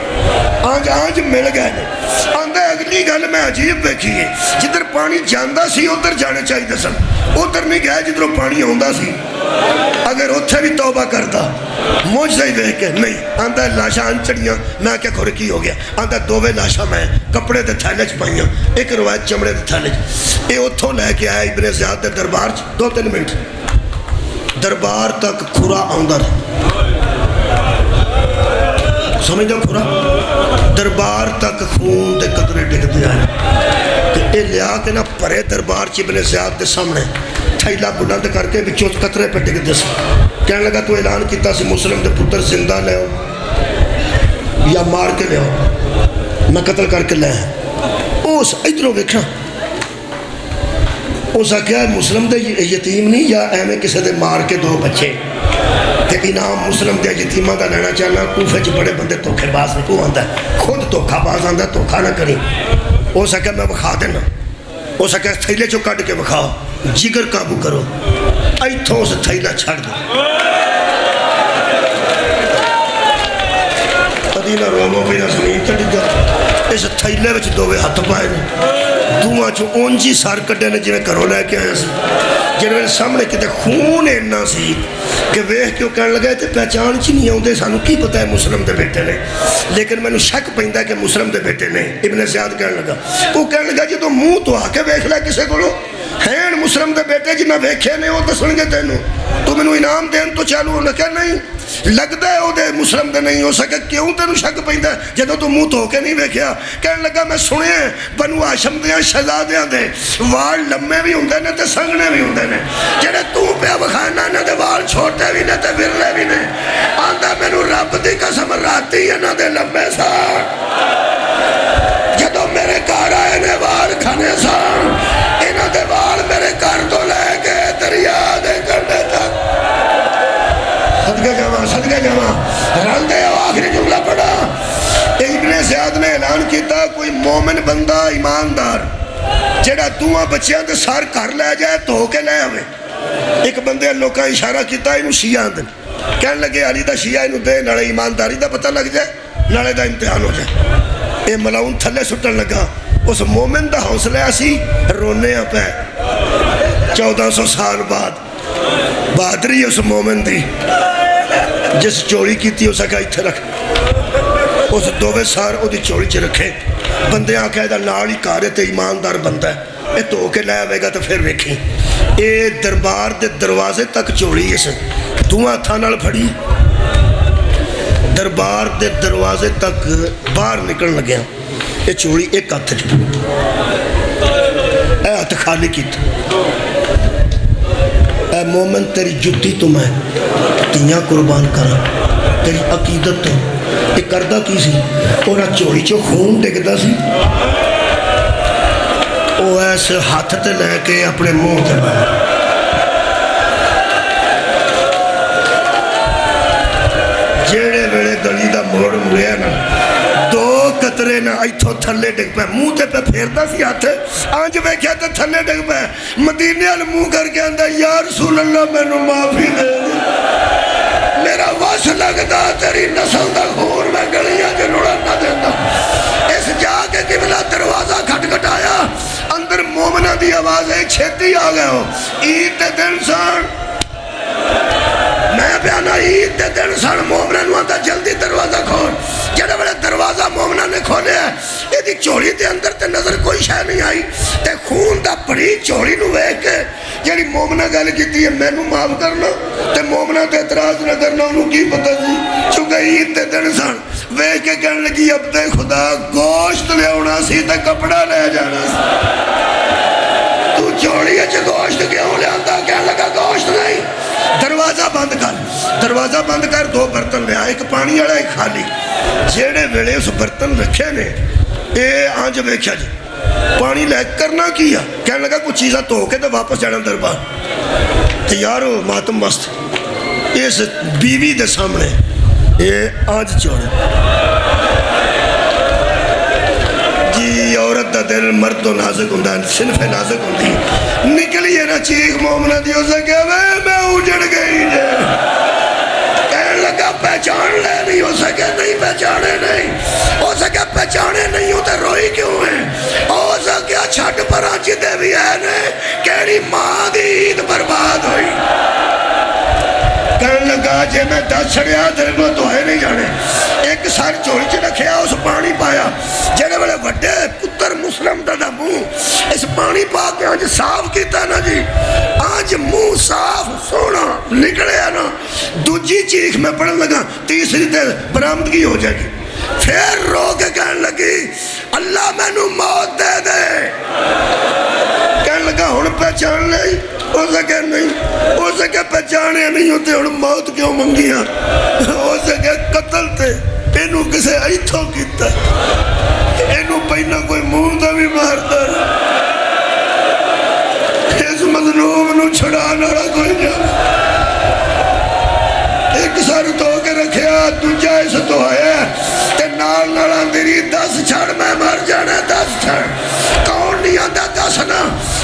آج مل گئے نے آندے اگلی گل میں عجیب ویکھی ہے جدھر پانی جاندا سی ادھر جانے چاہیے سن ادھر نہیں گیا جدھروں پانی آندا سی اگر اتھے بھی توبہ کرتا معجزہ ہی ویکھ کے نہیں آندا لاشاں انچڑیاں میں کیا کھر کی ہو گیا آندا دوویں لاشاں میں کپڑے دے تھیلے چ پائیاں ایک روایت چمڑے دے تھیلے چ یہ اتھوں لے کے آیا ابن زیاد دے دربار چ 2-3 منٹ دربار تک کھرا آندا رہا سمجھدا کھرا دربار تک خون دے قطرے ڈگدے آئے کہ یہ لیا کے نہ پرے دربار چ ابن زیاد دے سامنے تھیلا بلند کر کے بچوں قطرے پہ ڈگدے سی کہنے لگا تو اعلان کیتا سی مسلم دے پتر زندہ لے ہو یا مار کے لے ہو میں قتل کر کے لے ہیں اس ادھروں ویکھنا اس آکھیا مسلم دے یتیم نہیں یا ایویں کسے دے مار کے 2 بچے تے انعام مسلم دے یتیماں دا لینا چاہنا کوفے چ بڑے بندے دھوکھے باز نہیں کو آندا ہے خود دھوکھا باز آندا ہے دھوکھا نہ کریں اس آکھیا میں وکھا دینا اس آکھیا تھیلے چوں کڈ کے وکھاؤ جگر قابو کرو ایتھوں سے تھیلا چھڑ دو کدی نہ رومو بھی نہ زمین تے ڈگا اس تھیلے وچ دوویں ہاتھ پائے نے دوواں چوں اونجی سار کڈے نے جویں گھروں لے کے آیا سی جنہیں سامنے کتے خون اینا سی کہ ویکھ کے کہنے لگا تے پہچان چ نہیں آؤندے سانو کی پتہ ہے مسلم دے بیٹے نے لیکن مینوں شک پیندا کہ مسلم دے بیٹے نے ابن زیاد کہنے لگا وہ کہنے لگا جدوں منہ تو آ کے ویکھ لے کسے کولوں ہیں مسلم دے بیٹے جنہ ویکھے نے وہ دسن گے تینوں تو مینوں انعام دین تو چالو انہاں کہ نہیں لگدا ہے او دے مسلم دے نہیں ہو سکے کیوں تینوں شک پیندا جدوں تو منہ دھو کے نہیں ویکھیا کہنے لگا میں سنیا بنو ہاشم دیاں شہزادیاں دے وال لمے بھی ہوندے نے تے سنگنے بھی ہوندے نے جڑے تو پیا وکھانا انہاں دے وال چھوٹے بھی نے تے ورلے بھی نے آندا مینوں رب دی قسم راتی انہاں دے لمبے سان جدوں میرے گھر آئے نے وال کھانے سان انہاں دے وال میرے گھر تو لے کے دریا دے کنڈے تک صدقے جاواں رل دے آخری جملہ پڑھا ابن زیاد نے اعلان کیتا کوئی مومن بندہ ایماندار جڑا دوواں بچیاں دے سار گھر لے جائے تو کے لے آوے ایک بندے لوکاں اشارہ کیتا انہوں شیعہ آندن کہنے لگے علی دا شیعہ انہوں دے نالے ایمانداری دا پتہ لگ جائے نالے دا امتحان ہو جائے اے ملاؤن تھلے سٹن لگا اس مومن دا حوصلہ اسی رونے پہ 1400 سال بعد بہادری اس مومن دی جس چوری کی تھی اسے کہا اتھے رکھ اس دوویں سار او دی چوری چ رکھے بندے آکھا ہے نال ہی کارے تے ایماندار بندہ ہے اے تو کے لے آوے گا تو پھر ویکھیں اے دربار دے دروازے تک چوری اس دوواں ہتھاں نال پھڑی دربار دے دروازے تک باہر نکلن لگیا یہ چوڑی ایک ہاتھ چ اے ہاتھ خالی کیتا اے مومن تیری جتی تو میں تیاں قربان کرا تیری عقیدت تو یہ کردہ کی سی اور چوڑی چو خون ڈگدا سی وہ ایسے ہاتھ تے لے کے اپنے منہ تے لایا جیڑے ویڑے گلی دا موڑ مڑیا نا دو قطرے نا ایتھوں تھلے ڈگ پہ منہ تے پہ پھیرتا سی ہاتھ آنج ویکھیا تے تھلے ڈگ پہ مدینے وال منہ کر کے آندا یا رسول اللہ میں نو معافی دے میرا وس لگدا تیری نسل دا خون میں گلیاں جو لڑا نہ دیتا اس جا کے قبلہ دروازہ کھٹکھٹایا اندر مومنہ دی آواز ہے چھتی آ گئے ہو عید دے دن سان میں بیانا عید دے دن سان مومنہ نو آتا جلدی دروازہ کھول جڑے بڑے دروازہ مومنہ نے کھولے ہے یہ دی چوڑی دے اندر تے نظر کوئی شے نہیں آئی تے خون دا پڑی چوڑی نو ویکھ کے جڑی مومنہ گل کیتی ہے میں نو معاف کرنا تے مومنہ تے اعتراض نہ کرنا انہوں کی پتہ سی چونکہ عید دے دن سان ویکھ کے کہنے لگی اب تے خدا گوشت لے ہونا سی تے کپڑا لے جانا سی تو چوڑی اچھ گوشت کیوں لے آندا کہنے لگا گوشت نہیں دروازہ بند کر دو برتن لیا ایک پانی والا ایک خالی جیڑے ویلے اس برتن رکھے نے اے آنج ویکھیا جی پانی لے کرنا کیا کہنے لگا کچھ چیزاں تو کے تو واپس جانا دربار تیارو ماتم مست اس بیوی دے سامنے اے آنج چوڑے جی عورت دا دل مرد و نازک ہوں صنف نازک ہوں نکلی ہے نا چیخ مومنہ دی اسے کہ میں اجڑ گئی جے کہنے لگا پہچان لے نہیں ہو سکے نہیں پہچانے نہیں ہو سکے پہچانے نہیں ہوتے روئی کیوں ہیں ہو سکے چھٹ پر آنچی دے بھی ہے نے کہنی ماں دی عید برباد ہوئی کہنے لگا جے میں دس چھڑیا دل میں تو ہے نہیں جانے ایک سار چوری چ رکھیا اس پانی پایا جڑے بڑے وڈے پتر مسلم دا منہ اس پانی پا کے آج صاف کیتا نا جی آج منہ صاف سونا نکلے نا دوجی چیخ میں پڑھن لگا تیسری تے برآمدگی ہو جائے گی پھر رو کے کہنے لگی اللہ میں نو موت دے دے کہنے لگا ہن پہچان لے ہو سکے نہیں ہو سکے پہچانے نہیں ہوتے ہن موت کیوں منگیاں ہو سکے قتل تے اینو کسے ایتھوں کیتا اینو پہنا کوئی منہ دا بھی مارتا اس مظلوم نو چھڑانا رہا کوئی جانا ایک سر تو کے رکھیا دوجہ اس تو آیا تے نال نالا میری 10 چھڑ میں مر جانا 10 چھڑ کون نہیں آتا 10 نا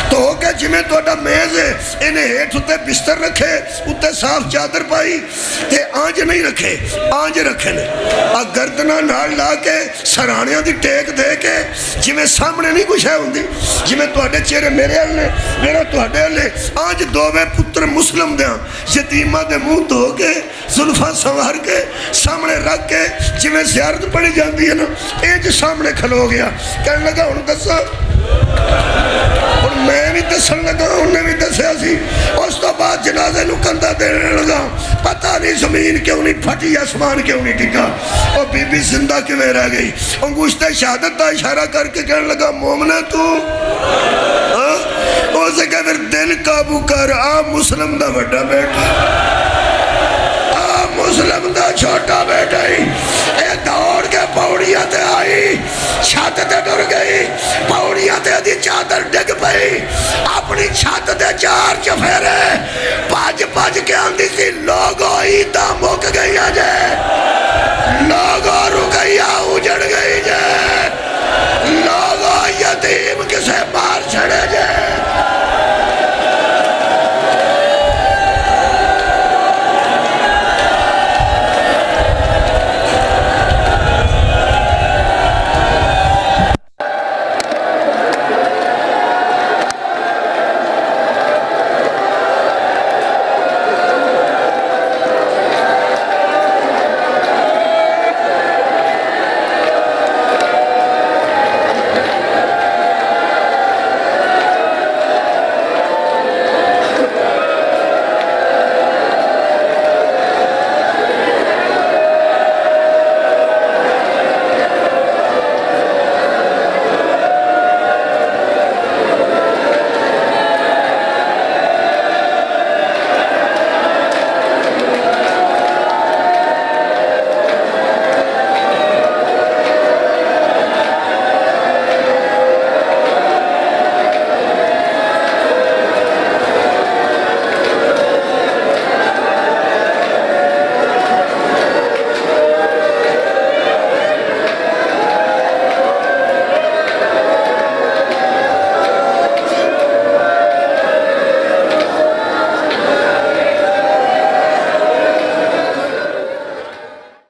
تو ہو کے جمیں تو اڈا میز ہے انہیں ہیٹ ہوتے بستر رکھے اتے صاف چادر پائی تے آنج نہیں رکھے آنج رکھے نے گردنا نال لا کے سرانیاں دی ٹیک دے کے جمیں سامنے نہیں کچھ ہے ہوندی جمیں تو اڈے چہرے میرے ہلے میرا تو اڈے ہلے آنج دووے پتر مسلم دیاں یتیمہ دے منہ دھو کے ظلفہ سنوار کے سامنے رکھ کے جمیں زیارت پڑی جاندی ہے نا ایج سامنے کھلو گیا کہنے لگا ان دسا اور میں بھی دسن لگا انہیں بھی دسیا سی اس تو بعد جنازے نو کندہ دینے لگا پتہ نہیں زمین کیوں نہیں پھٹی آسمان کیوں نہیں ٹکا اور بی بی زندہ کیوں رہ گئی انگوشت شہادت دا اشارہ کر کے کہنے لگا مومنہ تو ہو سکے پھر دل قابو کر آ مسلم دا بڑا بیٹا آ مسلم دا چھوٹا بیٹا ہی اے دوڑ کے پاوڑیاں تے آئی چھت تے ڈر گئی پاوڑیاں تے دی چادر ڈگ پئی اپنی چھت تے 4 چفیرے پاج پاج کے آندی سی لوگو عیدہ مک گئی آجے